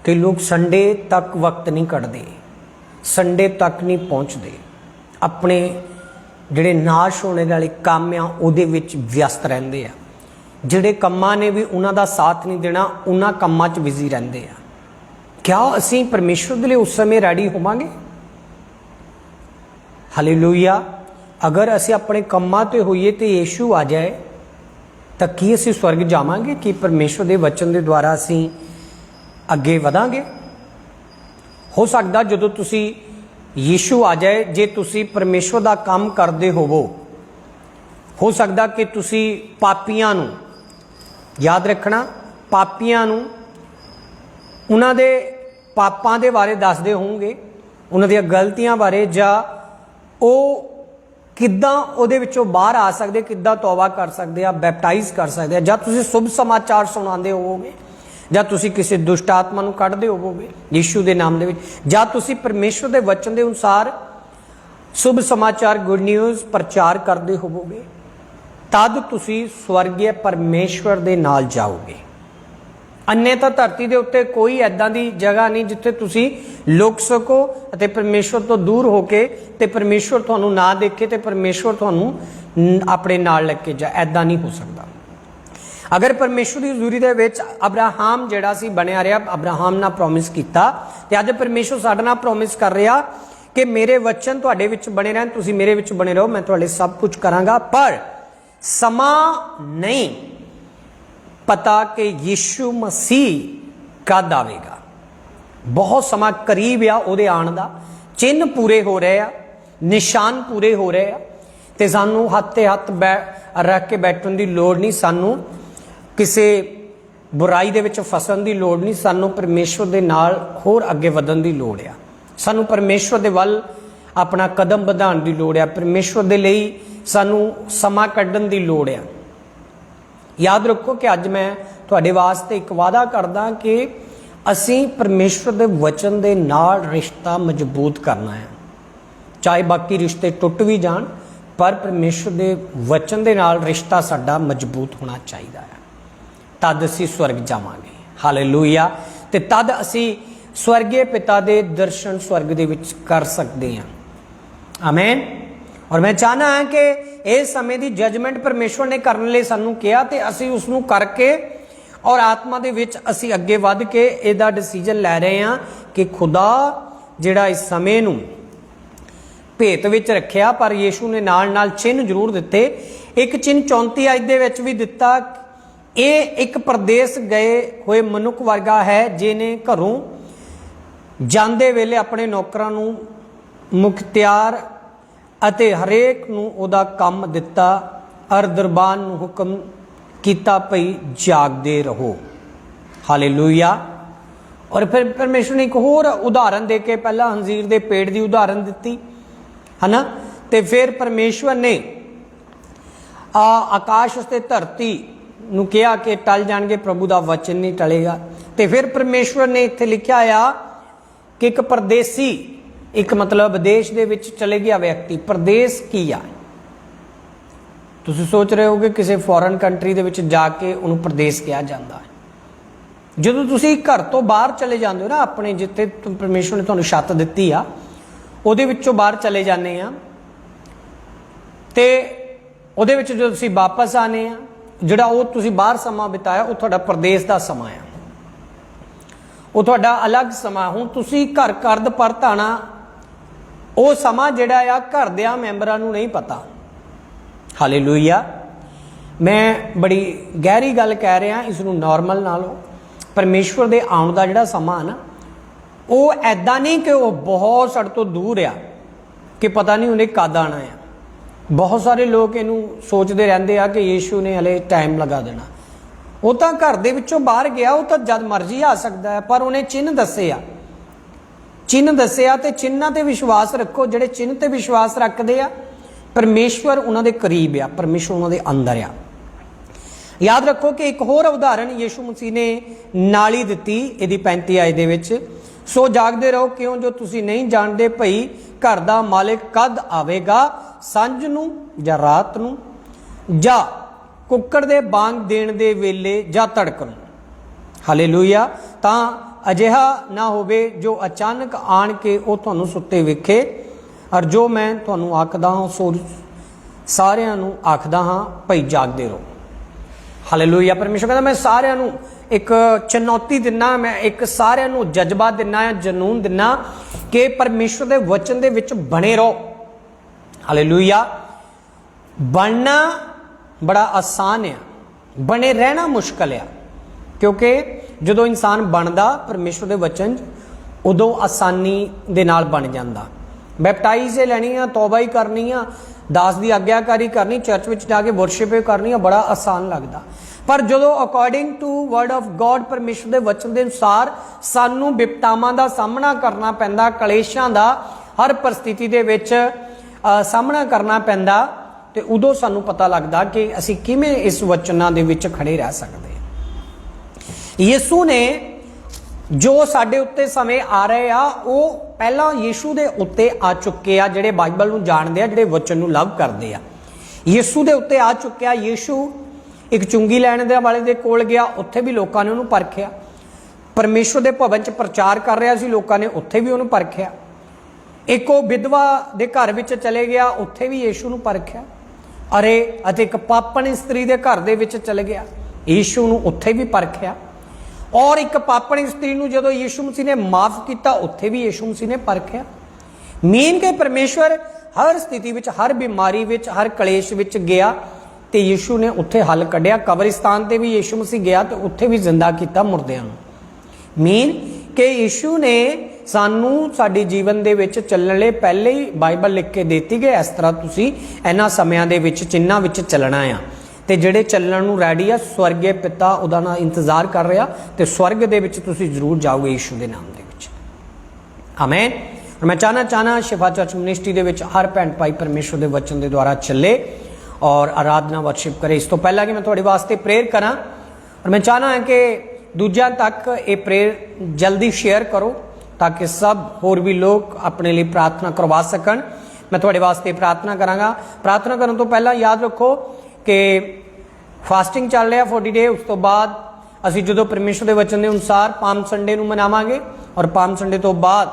ਕਿ ਲੋਕ ਸੰਡੇ ਤੱਕ ਵਕਤ ਨਹੀਂ ਕੱਢਦੇ, ਸੰਡੇ ਤੱਕ ਨਹੀਂ ਪਹੁੰਚਦੇ, ਆਪਣੇ ਜਿਹੜੇ ਨਾਸ਼ ਹੋਣੇ ਵਾਲੇ ਕੰਮ ਆ ਉਹਦੇ ਵਿੱਚ ਵਿਅਸਤ ਰਹਿੰਦੇ ਆ। ਜਿਹੜੇ ਕੰਮਾਂ ਨੇ ਵੀ ਉਹਨਾਂ ਦਾ ਸਾਥ ਨਹੀਂ ਦੇਣਾ, ਉਹਨਾਂ ਕੰਮਾਂ 'ਚ ਬਿਜ਼ੀ ਰਹਿੰਦੇ ਆ। ਕਿਆ ਅਸੀਂ ਪਰਮੇਸ਼ਵਰ ਦੇ ਲਈ ਉਸ ਸਮੇਂ ਰੈਡੀ ਹੋਵਾਂਗੇ? ਹਾਲੇਲੂਇਆ। ਅਗਰ ਅਸੀਂ ਆਪਣੇ ਕੰਮਾਂ ਤੇ ਹੋਈਏ ਤੇ ਯੀਸ਼ੂ ਆ ਜਾਏ ਤਾਂ ਕੀ ਅਸੀਂ ਸਵਰਗ ਜਾਵਾਂਗੇ? ਕਿ ਪਰਮੇਸ਼ਵਰ ਦੇ ਵਚਨ ਦੇ ਦੁਆਰਾ ਅਸੀਂ ਅੱਗੇ ਵਧਾਂਗੇ? ਹੋ ਸਕਦਾ ਜਦੋਂ ਤੁਸੀਂ ਯੀਸ਼ੂ ਆ ਜਾਏ, ਜੇ ਤੁਸੀਂ ਪਰਮੇਸ਼ਵਰ ਦਾ ਕੰਮ ਕਰਦੇ ਹੋਵੋ, ਹੋ ਸਕਦਾ ਕਿ ਤੁਸੀਂ ਪਾਪੀਆਂ ਨੂੰ, ਯਾਦ ਰੱਖਣਾ, ਪਾਪੀਆਂ ਨੂੰ ਉਹਨਾਂ ਦੇ ਪਾਪਾਂ ਦੇ ਬਾਰੇ ਦੱਸਦੇ ਹੋਵੋਗੇ, ਉਹਨਾਂ ਦੀਆਂ ਗਲਤੀਆਂ ਬਾਰੇ, ਜਾਂ ਉਹ ਕਿੱਦਾਂ ਉਹਦੇ ਵਿੱਚੋਂ ਬਾਹਰ ਆ ਸਕਦੇ, ਕਿੱਦਾਂ ਤੌਬਾ ਕਰ ਸਕਦੇ ਆ, ਬੈਪਟਾਈਜ਼ ਕਰ ਸਕਦੇ ਆ, ਜਾਂ ਤੁਸੀਂ ਸ਼ੁਭ ਸਮਾਚਾਰ ਸੁਣਾਉਂਦੇ ਹੋਵੋਗੇ, ਜਾਂ ਤੁਸੀਂ ਕਿਸੇ ਦੁਸ਼ਟ ਆਤਮਾ ਨੂੰ ਕੱਢਦੇ ਹੋਵੋਗੇ ਯੀਸ਼ੂ ਦੇ ਨਾਮ ਦੇ ਵਿੱਚ, ਜਾਂ ਤੁਸੀਂ ਪਰਮੇਸ਼ਵਰ ਦੇ ਵਚਨ ਦੇ ਅਨੁਸਾਰ ਸ਼ੁਭ ਸਮਾਚਾਰ, ਗੁੱਡ ਨਿਊਜ਼ ਪ੍ਰਚਾਰ ਕਰਦੇ ਹੋਵੋਗੇ, ਤਦ ਤੁਸੀਂ ਸਵਰਗੀ ਪਰਮੇਸ਼ਵਰ ਦੇ ਨਾਲ ਜਾਓਗੇ। अन्यथा धरती के उत्ते कोई ऐदा दी जगह नहीं जिथे तुसी लुक सको ते परमेश्वर तो दूर होके ते परमेश्वर तुहानू ना देखे ते परमेश्वर तुहानू अपने नाल लेके जा, ऐदा नहीं हो सकता। अगर परमेश्वर की हजूरी दे विच अब्राहम जिहड़ा सी बनिया रहा, अब्राहम ना प्रॉमिस कीता ते अज परमेश्वर साडे नाल प्रॉमिस कर रहा कि मेरे वचन तुहाडे विच बने रहन, तुसी मेरे विच बने रहो, मैं तुहाडे सब कुछ करांगा। पर समा नहीं पता कि यीशु मसीह कद आवेगा, बहुत समा करीब आ उहदे आण दा, चिन्ह पूरे हो रहे आ, निशान पूरे हो रहे आ, ते सानू हत्थ ते हत्थ रख के बैठण दी लोड़ नहीं, सानू किसी बुराई दे विच फसन दी लोड़ नहीं, सानू परमेश्वर दे नाल होर अगे वधन दी लोड़ आ, सानू परमेश्वर दे वल अपना कदम वधाउण दी लोड़ आ, परमेश्वर दे लई सानू समा कड्ढण दी लोड़ आ। याद रखो कि अज मैं तुहाडे वास्ते एक वादा करदा कि असीं परमेश्वर दे वचन दे नाल रिश्ता मजबूत करना है, चाहे बाकी रिश्ते टुट भी जाण, पर परमेश्वर दे वचन दे नाल रिश्ता साडा मजबूत होना चाहिए है, तद असीं स्वर्ग जावांगे। हालेलूया। ते तद असीं स्वर्गीय पिता दे दर्शन स्वर्ग दे विच कर सकते हैं। आमीन। और मैं चाहना है कि इस समय की जजमेंट परमेश्वर ने करने लिए सानू कहा ते असीं उसनू करके और आत्मा दे विच असीं अगे वध के इहदा डिसीजन लै रहे हैं कि खुदा जिहड़ा इस समय नू भेत विच रखिया, पर यीशु ने नाल नाल चिन्ह जरूर दिते। एक चिन्ह 34 अध्याय दे विच भी दिता, ये एक प्रदेश गए हुए मनुख वर्गा है जिन्हें घरों जांदे वेले अपने नौकरां नू मुख्तियार अते हरेक नू उहदा काम दिता और दरबान नू हुक्म कीता भई जागदे रहो। हालेलूया। और फिर परमेश्वर ने एक होर उदाहरण दे के पहला हंजीर के पेड़ की उदाहरण दी है ना, तो फिर परमेश्वर ने आकाश ते धरती नूं कहा कि टल जाएंगे, प्रभु का वचन नहीं टलेगा। तो फिर परमेश्वर ने इत्थे लिखा आ कि एक परदेसी, एक मतलब विदेश दे विच चले गया व्यक्ति, परदेस की आ, तुसीं सोच रहे हो कि किसी फॉरन कंट्री दे विच जाके उन्होंने परदेस कहा जाता है। जदों तुसीं घर तो बाहर चले जाते हो ना, अपने जिथे परमेश्वर ने तुहानूं छत दित्ती आ उहदे विचों बाहर चले जाने आ, ते उहदे विच जो तुसीं वापस आने आ, जिहड़ा वो तुसीं बाहर समा बिताया वो तुहाडा परदेस दा समा है, वो तुहाडा अलग समा। हुण तुसीं घर करद परत आना, वो समा जिहड़ा आ घर दियां मैंबरां नूं नहीं पता। हालेलुया। मैं बड़ी गहरी गल कह रहा, इसनूं नॉर्मल ना लो। परमेश्वर दे आउण दा जिहड़ा समा है ना, वो ऐदा नहीं कि वो बहुत साडे तो दूर आ कि पता नहीं उन्हें कद आना है। बहुत सारे लोग इनू सोचते रहते हैं कि यीशु ने हले टाइम लगा देना। वो तो घर दे विचों बाहर गया, वो तो जद मर्जी आ सकता है, पर उन्हें चिन्ह दसे आ, चिन्ह दसे आ, ते चिन्हां ते विश्वास रखो। जिहड़े चिन्ह ते विश्वास रखते आ, परमेश्वर उन्होंने करीब आ, परमेश्वर उन्होंने अंदर आ। याद रखो कि एक होर उदाहरण यीशु मसीह ने नाली दिती इहदी 35 आयत दे विच, सो जागदे रहो क्यों जो तुसीं नहीं जानते भई घर दा मालिक कद आवेगा, सांझ नूं जां रात नूं जां कुक्कड़ दे बांग देण दे वेले जां तड़क नूं। हालेलुया। तां अजिहा ना होवे जो अचानक आण के वो तुहानूं सुत्ते वेखे, और जो मैं तुहानूं आखदा हां सो सारिआं नूं आखदा हां भई जागदे रहो। हालेलुया। परमेश्वर कहता मैं सारिआं नूं एक चुनौती दिना, मैं एक सारिआं नूं जज्बा दिना, जनून दिना कि परमेश्वर दे वचन दे विच बने रहो। हालेलुया। बनना बड़ा आसान है, बने रहना मुश्किल है, क्योंकि जदों इंसान बनदा परमेश्वर दे वचन उदों आसानी दे नाल बन जांदा। बैपटाइज लैनी है, तौबा ही करनी है, दास की आग्याकारी करनी, चर्च में जाके वर्शिप करनी है, बड़ा आसान लगता। पर जो according to word of God परमेश्वर के वचन के अनुसार सानू विपतावां का सामना करना पैंदा, कलेशां का हर परिस्थिति के विच सामना करना पैंदा, तो उदों सानू पता लगता कि असी किवें इस वचनां दे विच खड़े रह सकते। यीशु ने जो साडे उत्ते समय आ रहे आ, वो पहला यीशु दे उत्ते आ चुके आ, जिहड़े बाइबल नूं जाणदे आ, जिहड़े वचन नूं लव करदे आ, यीशु दे उत्ते आ चुके आ। यीशु एक चुंगी लैण दे वाले दे कोल गया, उत्थे भी लोकां ने उहनूं परखिया। परमेश्वर दे भवन च प्रचार कर रहा सी, लोकां ने उत्थे भी उहनूं परखिया। एक वो विधवा दे घर विच चले गया, उत्थे भी यीशु नूं परखिया। अरे अते एक पापण स्त्री दे घर दे विच चले गया, यीशु नूं उत्थे भी परखिया। और एक पापण स्त्री नूं जदों यीशु मसीह ने माफ किया, उत्थे भी यीशु मसीह ने परखिया। मीन के परमेश्वर हर स्थिति विच, हर बीमारी विच, हर कलेश विच गया तो यीशु ने उत्थे हल कढ़िया। कब्रिस्तान ते भी यीशु मसीह गया तो उत्थे भी जिंदा किया मुर्दियां नूं। मीन कि यीशु ने सानू साडे जीवन दे विच चलण लई पहले ही बाइबल लिख के देती कि इस तरह तुसीं इन्हां समयां दे विच चिन्हां विच चलना आ, ते जिहड़े चलण नूं रैडी आ, स्वर्गीय पिता उहदा ना इंतजार कर रहा, तो स्वर्ग दे विच तुसीं जरूर जाओगे यीशु दे नाम दे विच। आमीन। और मैं चाहना शिफा चर्च मिनिस्ट्री दे विच हर भैन भाई परमेश्वर दे वचन दे द्वारा चले और आराधना वर्शिप करे। इस तो पहला कि मैं तुहाडे वास्ते प्रेयर करा, और मैं चाहना है कि दूजियां तक ये प्रेयर जल्दी शेयर करो ताकि सब होर भी लोग अपने लिए प्रार्थना करवा सकन। मैं तुहाडे वास्ते प्रार्थना करांगा। प्रार्थना करने तो पहला याद रखो कि फास्टिंग चल रहा 40 डे, उस तो बाद असीं जदों परमेश्वर के वचन के अनुसार पाम संडे नूं मनावांगे, और पाम संडे तो बाद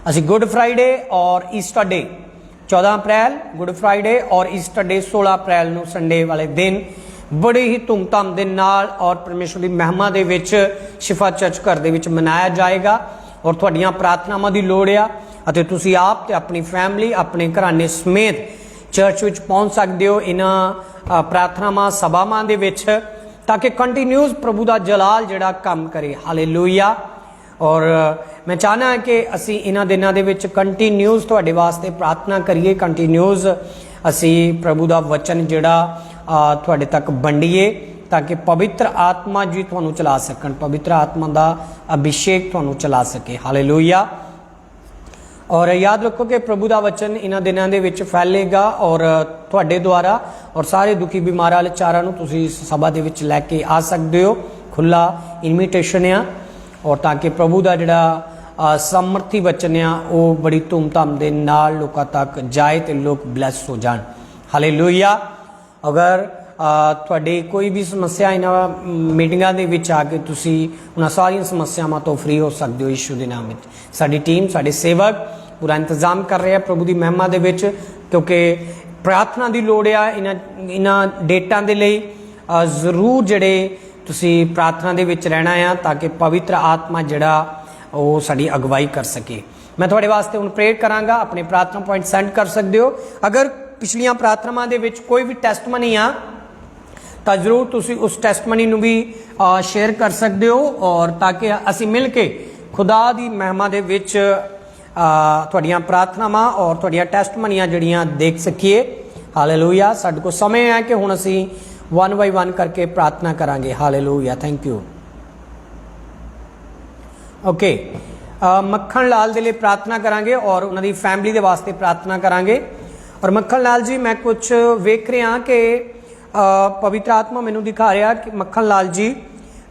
असीं गुड फ्राइडे और ईस्टर डे 14 अप्रैल गुड फ्राइडे और ईस्टर डे 16 अप्रैल नूं संडे वाले दिन बड़े ही धूमधाम दे नाल और परमेश्वर की महिमा दे विच शिफा चर्च घर दे विच मनाया जाएगा। और तुहाडीआं प्रार्थनावां दी लोड़ आ, अते तुसीं आप ते अपनी फैमिली अपने घराने समेत चर्च विच पहुंच सकदे हो इन्हां प्रार्थनावां सभावां दे विच, ताकि कंटीन्यूस प्रभु दा जलाल जिहड़ा काम करे। हालेलुया। और मैं चाहना है कि असी इन्हां दिनां दे विच कंटीन्यूस तुहाडे वास्ते प्रार्थना करिए, कंटीन्यूस असी प्रभु दा वचन जिहड़ा तुहाडे तक वंडीए, ताकि पवित्र आत्मा जी तुहानू चला सकन, पवित्र आत्मा का अभिषेक तुहानू चला सके। हालेलुया। और याद रखो कि प्रभु का वचन इन्हां दिनां दे विच फैलेगा और तुहाडे द्वारा और सारे दुखी बीमार लाचारां नू तुसीं इस सभा दे विच लैके आ सकदे हो। खुला इनविटेशन आ और ताकि प्रभु का जिहड़ा सामर्थी वचन आ वो बड़ी धूमधाम दे नाल लोकां तक जाए तो लोग ब्लैस हो जाण। हालेलुया। अगर तुहाडी कोई भी समस्या इन्हां मीटिंगां दे विच आके तुसीं उन्हां सारियां समस्यावां तो फ्री हो सकदे हो यीशु दे नाम विच। साडी टीम, साडे सेवक पूरा इंतजाम कर रहे हैं प्रभु की महिमा दे विच, क्योंकि प्रार्थना की लोड़ आ इन्हां डेटां दे लई। जरूर जिहड़े तुसीं प्रार्थना दे विच रहना आ ताकि पवित्र आत्मा जिहड़ा वो साडी अगवाई कर सके। मैं तुहाडे वास्ते हुण प्रेयर करांगा, अपने प्रार्थना पॉइंट सेंड कर सकदे हो। अगर पिछलियां प्रार्थनावां दे विच कोई भी टेस्टमनी आ तो जरूर तुसी उस टेस्टमनी नू भी शेयर कर सकते हो और ताकि असी मिल के खुदा दी महिमा दे विच तुहाडियां प्रार्थनावां और तुहाडियां टेस्टमनीआं जड़ियां देख सकीए। हालेलुया। साडे कोल समय है कि हुण असी 1 बाय 1 करके प्रार्थना करांगे। हालेलुया। Thank you. ओके, मक्खन लाल दे लिए प्रार्थना करांगे और उन्हां दी फैमिली दे वास्ते प्रार्थना करांगे। और मक्खन लाल जी, मैं कुछ वेख रहा कि पवित्र आत्मा मैनू दिखा रहा कि मक्खन लाल जी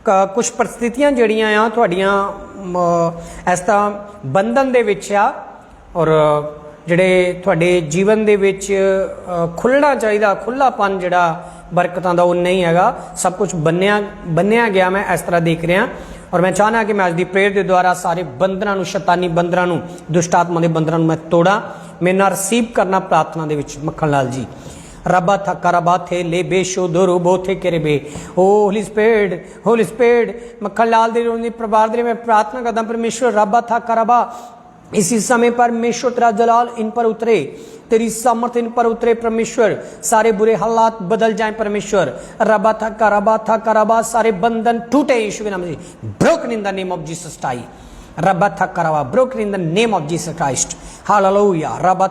कुछ परिस्थितियां जड़ियां आ तुहाडियां इस तरह बंधन दे विच आ और जिहड़े तुहाडे जीवन दे विच खुलना चाहिए, खुलापन जिहड़ा बरकतां दा वो नहीं हैगा, सब कुछ बन्निया गया। मैं इस तरह देख रहा और मैं चाहना कि मैं अज दी प्रेयर के द्वारा सारे बंधनां नूं, शैतानी बंधनां नूं, दुष्ट आत्मा दे बंधनां नूं मैं तोड़ा। मेरे नाल रिसीव करना प्रार्थना दे विच मक्खन लाल जी। रबा था करबा थे ले बेशो दोरो बोथे करे बे। ओ होली स्पिरिट मक्खन लाल दे परिवार दे मैं प्रार्थना करदा परमेश्वर रबा था करबा, इसी समय परमेश्वर तेरा जलाल इन पर उतरे, तेरी सामर्थ इन पर उतरे परमेश्वर। सारे बुरे हालात बदल जाएं परमेश्वर। रबा था करबा, सारे बंधन टूटे यीशु के नाम से। Broken in the name of Jesus Christ. रबा था करबा, broken in the name of Jesus Christ. Hallelujah. रबा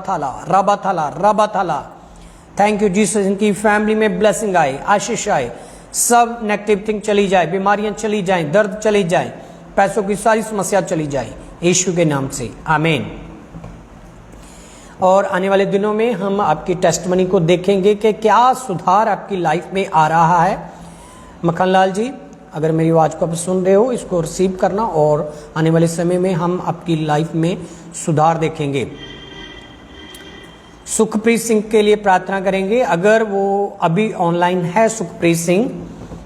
थाला। Thank you Jesus. इनकी फैमिली में ब्लेसिंग आए, आशीष आए, सब नेगेटिव थिंग चली जाए, बीमारियां चली जाएं, दर्द चली जाए, पैसों की सारी समस्या चली जाए यीशु के नाम से। आमीन। और आने वाले दिनों में हम आपकी टेस्टमनी को देखेंगे कि क्या सुधार आपकी लाइफ में आ रहा है। मक्खन लाल जी, अगर मेरी आवाज़ को आप सुन रहे हो, इसको रिसीव करना और आने वाले समय में हम आपकी लाइफ में सुधार देखेंगे। सुखप्रीत सिंह के लिए प्रार्थना करेंगे। अगर वो अभी ऑनलाइन है, सुखप्रीत सिंह,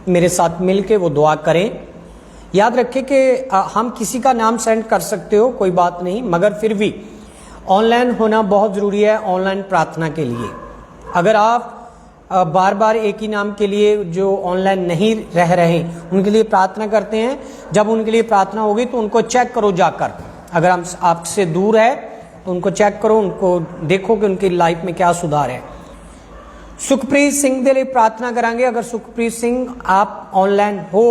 मेरे साथ मिलके वो दुआ करें। याद रखें कि हम किसी का नाम सेंड कर सकते हो, कोई बात नहीं, मगर फिर भी ऑनलाइन होना बहुत ज़रूरी है ऑनलाइन प्रार्थना के लिए। अगर आप बार बार एक ही नाम के लिए जो ऑनलाइन नहीं रह रहे उनके लिए प्रार्थना करते हैं, जब उनके लिए प्रार्थना होगी तो उनको चेक करो जाकर। अगर हम आपसे दूर है तो उनको चेक करो, उनको देखो कि उनकी लाइफ में क्या सुधार है। सुखप्रीत सिंह के लिए प्रार्थना करांगे। अगर सुखप्रीत सिंह आप ऑनलाइन हो,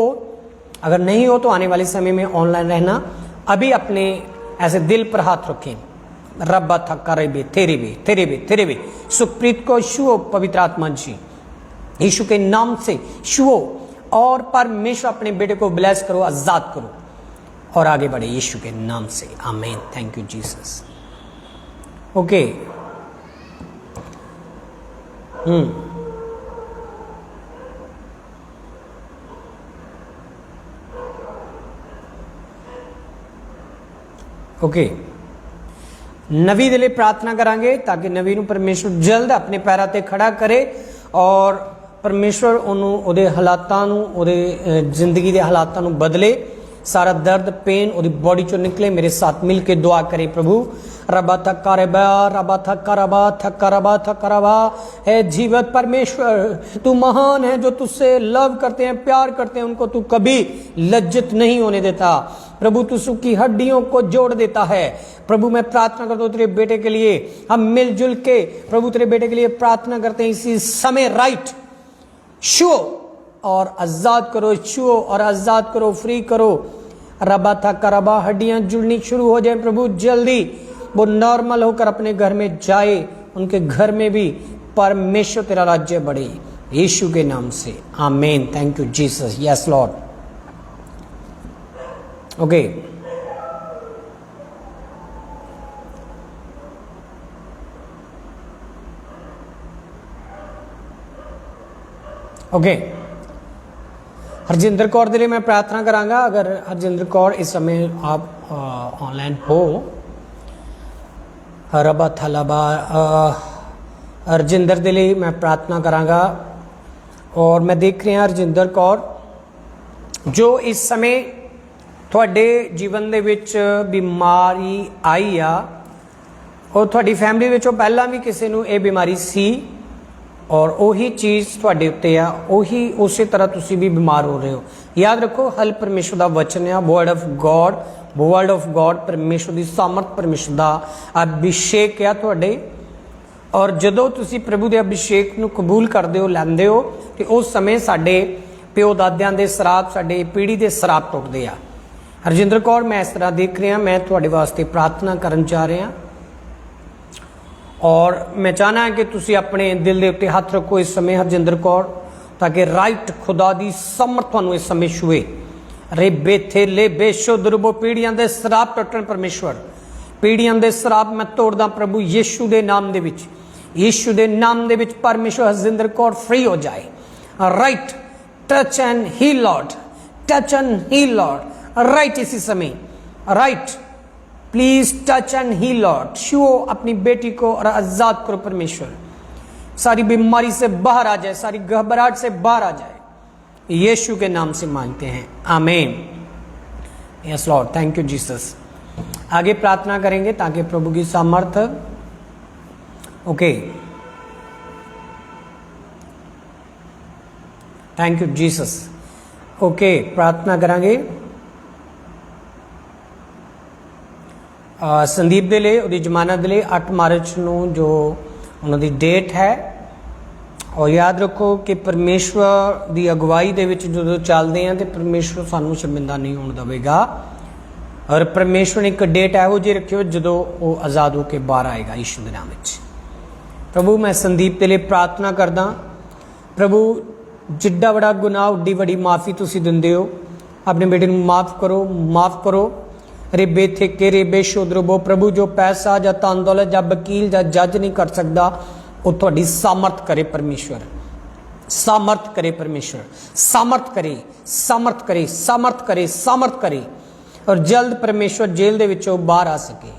अगर नहीं हो तो आने वाले समय में ऑनलाइन रहना। अभी अपने ऐसे दिल पर हाथ रखें। रब्बा था करे बे तेरे बे सुखप्रीत को छुओ पवित्र आत्मा जी, यीशु के नाम से छुओ और परमेश्वर अपने बेटे को ब्लेस करो, आजाद करो और आगे बढ़े यीशु के नाम से। आमीन। Thank you Jesus. Okay. Okay, Navi दे लिए प्रार्थना करांगे ताकि नवी नूं परमेश्वर जल्द अपने पैरां ते खड़ा करे और परमेश्वर उन्होंने उहदे हालातां नूं, उहदे जिंदगी के हालातां नूं बदले। सारा दर्द पेन उहदी बॉडी चों निकले। मेरे साथ मिल के दुआ करें। प्रभु रबा थकरबा है जीवत परमेश्वर, तू महान है। जो तुझसे लव करते हैं, प्यार करते हैं, उनको तू कभी लज्जित नहीं होने देता। प्रभु तू सुखी हड्डियों को जोड़ देता है। प्रभु मैं प्रार्थना करता हूँ तेरे बेटे के लिए, हम मिलजुल के प्रभु तेरे बेटे के लिए प्रार्थना करते हैं इसी समय। राइट, छुओ और आजाद करो, छुओ और आजाद करो, फ्री करो। रबा था करबा, हड्डियां जुड़नी शुरू हो जाए प्रभु जल्दी, वो नॉर्मल होकर अपने घर में जाए, उनके घर में भी परमेश्वर तेरा राज्य बढ़े यीशु के नाम से आमीन। Thank you Jesus. Yes Lord. Okay okay Harjinder Kaur के लिए मैं प्रार्थना करांगा। अगर हरजिंदर कौर इस समय आप ऑनलाइन हो, रबा थलाबा हरजिंदर के लिए मैं प्रार्थना करांगा। और मैं देख रहा हरजिंदर कौर जो इस समय थोड़े जीवन दे विच बीमारी आई आ, और थोड़ी फैमिली विचों पहला भी किसी नूं ये बीमारी सी, और वही चीज़ थोड़े उत्ते आ, वही उस तरह तुसी भी बीमार हो रहे हो। याद रखो हल परमेश्वर का वचन आ, word of God, word of God, परमेश्वर की सामर्थ, परमेश्वर का अभिषेक आ थोड़े। और जदों तुसी प्रभु के अभिषेक नूं कबूल करते हो, लैंदे हो, तो उस समय साडे प्यो दादियां दे श्राप, साडे पीढ़ी के श्राप टुटदे आ। हरजिंदर कौर मैं इस तरह देख रहा, मैं थोड़े वास्ते प्रार्थना करन जा रहा, और मैं चाहना कि तुसी अपने दिल के उत्ते हथ रखो इस समय हरजिंदर कौर, ताकि राइट खुदा की समर्थ तुहानूं इस समय छुए। रे बेथे ले बेशो दुर्बो पीढ़ियां दे श्राप टुटन परमेश्वर, पीढ़ियां दे श्राप मैं तोड़दा प्रभु यीशु दे नाम दे विच, यीशु दे नाम दे विच परमेश्वर हरजिंदर कौर फ्री हो जाए। Right touch and heal Lord, touch and heal Lord right इसी समय। Right please touch and heal Lord, छुओ अपनी बेटी को और आजाद करो परमेश्वर। सारी बीमारी से बाहर आ जाए, सारी घबराहट से बाहर आ जाए, यीशु के नाम से मांगते हैं आमीन। Yes Lord, thank you Jesus. आगे प्रार्थना करेंगे ताकि प्रभु की सामर्थ। Okay thank you Jesus. Okay प्रार्थना करांगे संदीप दे लिए, उहदी जमानत दे लिए 8 मार्च नूं जो उन्होंने डेट है। और याद रखो कि परमेश्वर की अगवाई दे विच जो चलते हैं तो परमेश्वर सानू शर्मिंदा नहीं होने देगा। और परमेश्वर ने एक डेट इहो जी रखियो जो वो आज़ाद होकर बाहर आएगा यीशु के नाम विच। प्रभु मैं संदीप के लिए प्रार्थना करदा, प्रभु जिड्डा बड़ा गुनाह उड्डी बड़ी माफ़ी तुसी दिंदे हो, अपने बेटे नूं माफ़ करो, माफ़ करो। रे बेथे के रे बेशो द्रबो, प्रभु जो पैसा या धन दौलत या वकील या जज नहीं कर सकता, वो थोड़ी सामर्थ करे परमेश्वर, सामर्थ करे परमेश्वर, सामर्थ करे, सामर्थ करे, सामर्थ करे, सामर्थ करे। और जल्द परमेश्वर जेल दे विचों बाहर आ सके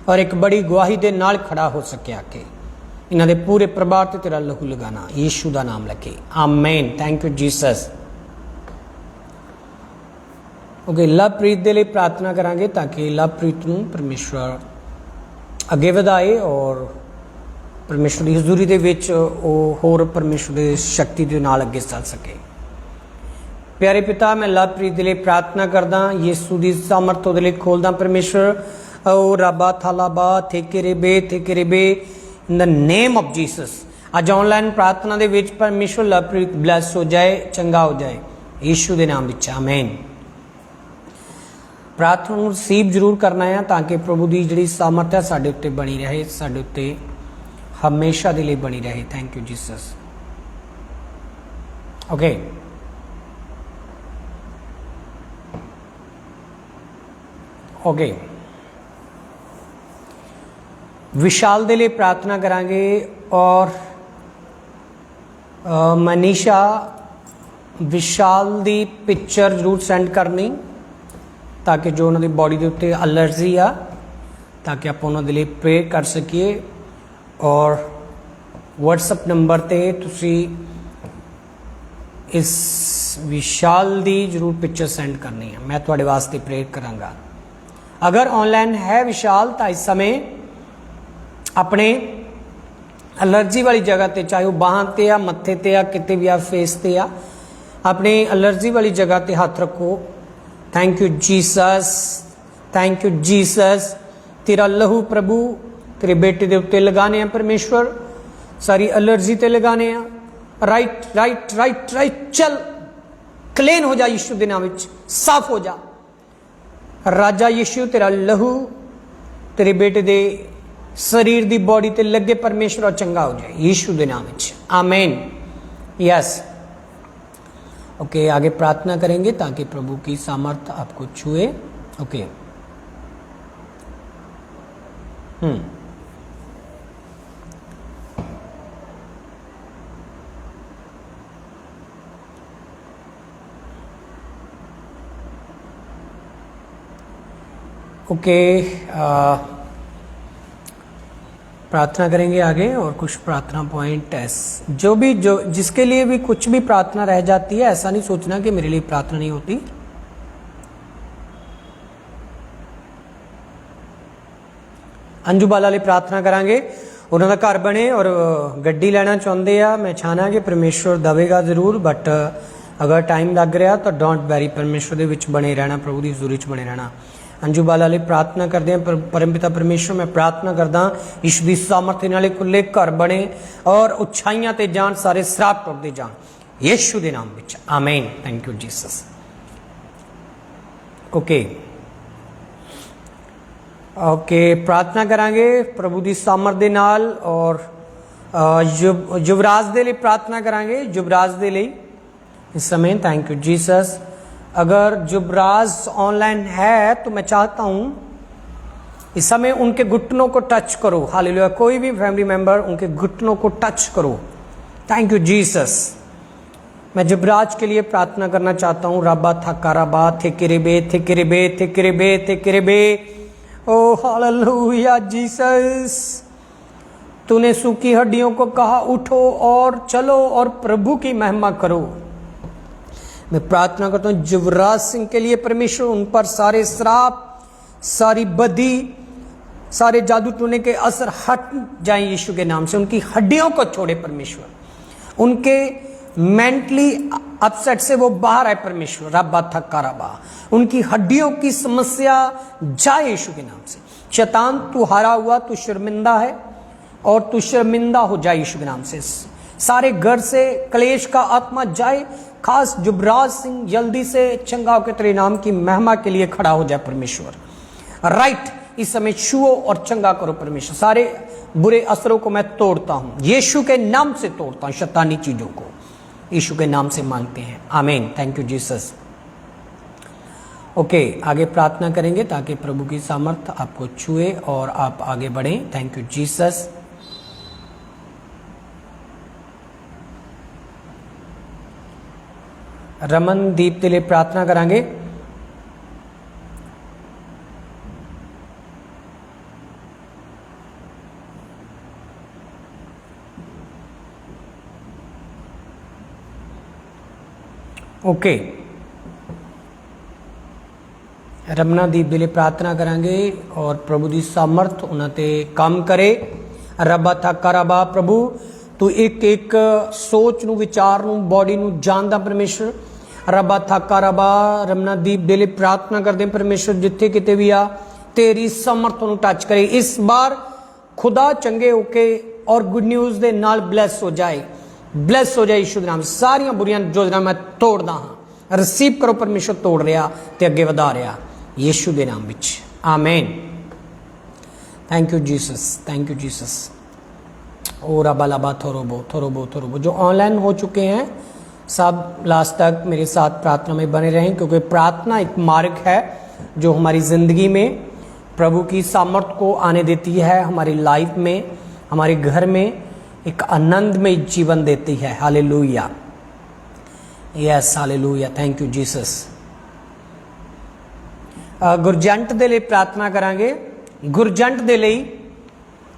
और एक बड़ी गवाही दे नाल खड़ा हो सके आके। इन्हां दे पूरे परिवार ते तेरा लहू लगाना, यीशु दा नाम लगे आमीन। Thank you Jesus. Okay Lovepreet दे लिए प्रार्थना करांगे ताकि लवप्रीत नूं परमेश्वर अगे वधाए और परमेश्वर की हजूरी दे विच होर परमेश्वर की शक्ति दे नाल अगे चल सके। प्यारे पिता मैं लवप्रीत दे लिए प्रार्थना करदा, यीशु की सामर्थ उहदे लिए खोलदा परमेश्वर। ओ रबा थालाबा थेके बे in the name of Jesus. अज ऑनलाइन प्रार्थना दे विच परमेश्वर लवप्रीत ब्लैस हो जाए, चंगा हो जाए, यीशु के नाम विच आमीन। प्रार्थना को रिसीव जरूर करना है ताकि प्रभु की जी सामर्थ है साढ़े उत्ते बनी रहे, साढ़े उत्ते हमेशा के लिए बनी रहे। Thank you Jesus. Okay okay Vishal के लिए प्रार्थना करांगे और मनीषा विशाल की पिक्चर जरूर सेंड करनी ताकि जो उन्होंने बॉडी के उत्ते एलर्जी आ ताकि आप उन्होंने लिए प्रे कर सकिए। और व्हाट्सएप नंबर ते तुसी इस विशाल दी जरूर पिक्चर सेंड करनी है, मैं थोड़े वास्ते प्रे करांगा। अगर ऑनलाइन है विशाल तो इस समय अपने एलर्जी वाली जगह ते, चाहे वो बाहां ते आ, मत्थे ते आ, किते भी आ, फेस ते आ, अपने एलर्जी वाली जगह ते हाथ रखो। Thank you Jesus, thank you Jesus. तेरा लहू प्रभु तेरे बेटे के उत्ते लगाने हैं परमेश्वर, सारी एलर्जी ते लगाने हैं। राइट राइट राइट राइट चल क्लीन हो जा यीशु के नाम विच, साफ हो जा। राजा यीशु तेरा लहू तेरे बेटे दे शरीर दी बॉडी ते लगे परमेश्वर और चंगा हो जाए यीशु के नाम विच आमीन। यस ओके, आगे प्रार्थना करेंगे ताकि प्रभु की सामर्थ्य आपको छुए। ओके ओके प्रार्थना करेंगे आगे, और कुछ प्रार्थना पॉइंट जो जिसके लिए भी कुछ भी प्रार्थना रह जाती है, ऐसा नहीं सोचना कि मेरे लिए प्रार्थना नहीं होती। अंजू बाला लिए प्रार्थना करांगे, उन्होंने घर बने और गड्डी लेना चाहते हैं। मैं चाहना कि परमेश्वर दवेगा जरूर, बट अगर टाइम लग रहा तो डोंट वैरी, परमेश्वर दे विच बने रहना, प्रभु की हजूरी च बने रहना। अंजू बाला लिए प्रार्थना करते हैं। परमपिता परमेश्वर, मैं प्रार्थना करदा ईश्वर दी सामर्थ्य नाले खुले घर बने और उछाइयां ते जान, सारे श्राप टुटदे जान यीशु दे नाम विच, आमीन। Thank you Jesus. Okay okay प्रार्थना करांगे प्रभु दी सामर्थ दे नाल, और युवराज दे लिए प्रार्थना करांगे, युवराज दे लिए इस समय। Thank you Jesus. अगर युवराज ऑनलाइन है तो मैं चाहता हूं इस समय उनके घुटनों को टच करो। हालेलुया। कोई भी फैमिली मेंबर उनके घुटनों को टच करो। Thank you Jesus. मैं युवराज के लिए प्रार्थना करना चाहता हूं। रबा थकाराबा थेकेरेबे थेकेरेबे थेकेरेबे थेकेरेबे। ओ हालेलुया जीसस। तूने सूखी हड्डियों को कहा उठो और चलो और प्रभु की महिमा करो। मैं प्रार्थना करता हूं युवराज सिंह के लिए परमेश्वर, उन पर सारे श्राप, सारी बदी, सारे जादू टोने के असर हट जाएं यीशु के नाम से। उनकी हड्डियों को छोड़े परमेश्वर, उनके मेंटली अपसेट से वो बाहर आए परमेश्वर। रब्बा थक्का रबा, उनकी हड्डियों की समस्या जाए यीशु के नाम से। शैतान तू हारा हुआ, तू शर्मिंदा है और तू शर्मिंदा हो जाए यीशु के नाम से। सारे घर से क्लेश का आत्मा जाए। खास युवराज सिंह जल्दी से चंगा होकर तेरे नाम की महिमा के लिए खड़ा हो जाए परमेश्वर। राइट, इस समय छुओ और चंगा करो परमेश्वर। सारे बुरे असरों को मैं तोड़ता हूं, यीशु के नाम से तोड़ता हूं शैतानी चीजों को। यीशु के नाम से मांगते हैं, आमीन। Thank you Jesus. ओके आगे प्रार्थना करेंगे ताकि प्रभु की सामर्थ आपको छुए और आप आगे बढ़ें। Thank you Jesus. Ramandeep के लिए प्रार्थना करांगे। ओके रमनादीप के लिए प्रार्थना करांगे और प्रभु की सामर्थ उन्होंने काम करे। रबा थका रबा, प्रभु तू एक एक सोच नू, विचार नू, बॉडी नू जानदा परमेश्वर। रबा थका रबा, रमनादीप के लिए प्रार्थना करते परमेश्वर, जिथे किते भी आ तेरी सामर्थ नू टच करे। इस बार खुदा चंगे होके और गुड न्यूज दे नाल ब्लैस हो जाए, ब्लैस हो जाए यीशु के नाम। सारियां बुरियां योजना मैं तोड़दा हां। रिसीव करो परमेश्वर, तोड़ रहा ते अगे वधा रहा यीशु के नाम विच, आमीन। Thank you Jesus, thank you Jesus. ओ रबा लबा थोरोबो थोरोबो थोरोबो। जो ऑनलाइन हो चुके हैं सब लास्ट तक मेरे साथ प्रार्थना में बने रहें, क्योंकि प्रार्थना एक मार्ग है जो हमारी जिंदगी में प्रभु की सामर्थ को आने देती है, हमारी लाइफ में, हमारे घर में एक आनंदमय जीवन देती है। Hallelujah, yes hallelujah. Thank you Jesus. Gurjant दे लिए प्रार्थना करांगे। गुरजंट दे लिए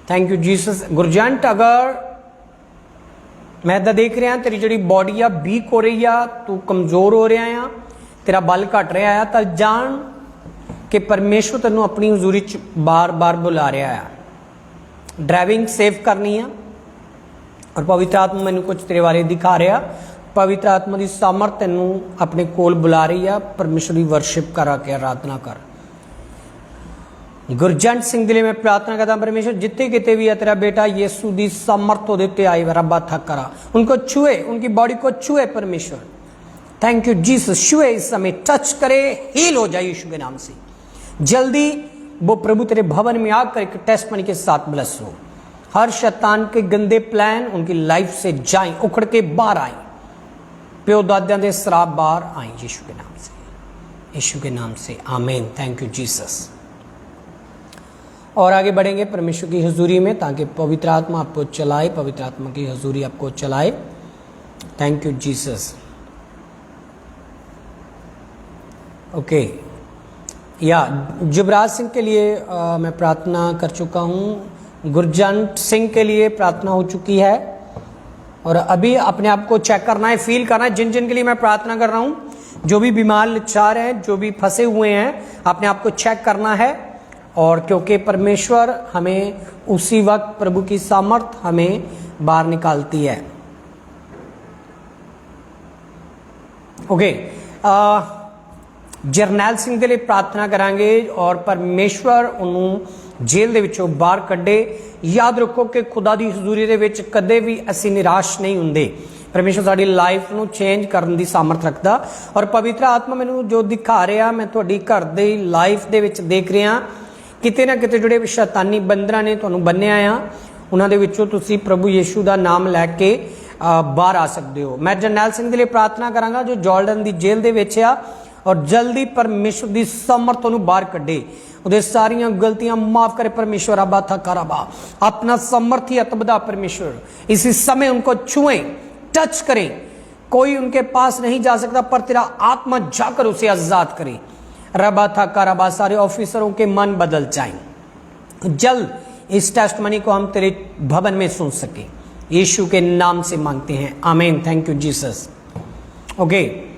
थैंक यू जीसस। गुरजंट, अगर मैं तो देख रहा तेरी जी बॉडी आ वीक हो रही आ, तू कमजोर हो रहा आ, तेरा बल घट रहा है, तो जान कि परमेश्वर तेन अपनी हजूरी च बार बार बुला रहा है। ड्राइविंग सेफ करनी है और पवित्र आत्मा मैनू कुछ तेरे बारे दिखा रहा। पवित्र आत्मा की सामर्थ तेन अपने कोल बुला रही है। परमेश्वर की वर्शिप करा के आराधना कर। गुरजंट सिंह के लिए मैं प्रार्थना करता परमेश्वर, जितने किते भी है तेरा बेटा यीशु दी सामर्थ हो देते आई रब्बा थक करा, उनको छुए, उनकी बॉडी को छुए परमेश्वर। Thank you Jesus. छुए इस समय, टच करे, हील हो जाए यीशु के नाम से। जल्दी वो प्रभु तेरे भवन में आकर एक टेस्टमनी के साथ ब्लेस हो। हर शैतान के गंदे प्लान उनकी लाइफ से जाएं, उखड़ के बाहर आए प्यो दादियां दे श्राप बाहर आए यीशु के नाम से, यीशु के नाम से, आमीन। Thank you Jesus. और आगे बढ़ेंगे परमेश्वर की हजूरी में ताकि पवित्र आत्मा आपको चलाए, पवित्र आत्मा की हजूरी आपको चलाए। Thank you Jesus. ओके, या जुबराज सिंह के लिए मैं प्रार्थना कर चुका हूँ, गुरजंट सिंह के लिए प्रार्थना हो चुकी है। और अभी अपने आप को चेक करना है, फील करना है, जिन जिन के लिए मैं प्रार्थना कर रहा हूँ, जो भी बीमार लाचार हैं, जो भी फंसे हुए हैं, अपने आप को चेक करना है। और क्योंकि परमेश्वर हमें उसी वक्त, प्रभु की सामर्थ हमें बाहर निकालती है। ओके, जरनैल सिंह के लिए प्रार्थना करांगे और परमेश्वर उन्होंने जेल दे विचों बाहर कड्डे। याद रखो कि खुदा दी हजूरी दे विच कदे भी असीं निराश नहीं हुंदे। परमेश्वर साडी लाइफ नूं चेंज करन दी सामर्थ रखदा। और पवित्र आत्मा मैनूं जो दिखा रहा, मैं तुहाडी घर दी लाइफ दे विच देख रहा, किते ना किते जिहड़े शैतानी बंदरां ने तुहानूं बन्निया आ, उन्हां दे विचों तुसीं प्रभु यीशु दा नाम लैके बाहर आ सकदे हो। मैं जरनैल सिंह दे लिए प्रार्थना करांगा जो जार्डन दी जेल दे विच आ, और जल्दी परमेश्वर की समर्थ उन्हें बाहर कड्डे, उहदे सारियां गलतियां माफ करे परमेश्वर। अबा था करबा, अपना समर्थी अतबदा परमेश्वर इसी समय उनको छुएं, टच करें। कोई उनके पास नहीं जा सकता, पर तेरा आत्मा जाकर उसे आजाद करे। रबा था करबा, सारे ऑफिसरों के मन बदल जाएं। जल्द इस टेस्टमनी को हम तेरे भवन में सुन सके, यीशु के नाम से मांगते हैं, आमीन। Thank you Jesus. Okay,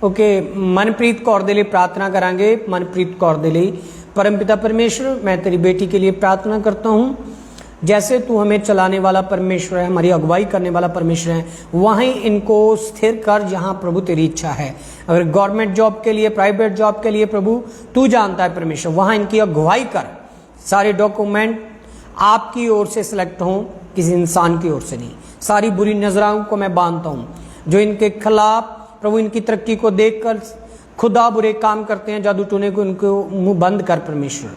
okay, Manpreet Kaur दे लिए प्रार्थना करांगे। मनप्रीत कौर दे लिए, परमपिता परमेश्वर, मैं तेरी बेटी के लिए प्रार्थना करता हूँ। जैसे तू हमें चलाने वाला परमेश्वर है, हमारी अगुवाई करने वाला परमेश्वर है, वहीं इनको स्थिर कर जहाँ प्रभु तेरी इच्छा है। अगर गवर्नमेंट जॉब के लिए, प्राइवेट जॉब के लिए प्रभु तू जानता है परमेश्वर, वहाँ इनकी अगुवाई कर। सारे डॉक्यूमेंट आपकी ओर से सिलेक्ट हों, किसी इंसान की ओर से नहीं। सारी बुरी नजरों को मैं बांधता हूँ जो इनके खिलाफ प्रभु इनकी तरक्की को देखकर खुदा बुरे काम करते हैं, जादू टूने को इनको मुंह बंद कर परमेश्वर,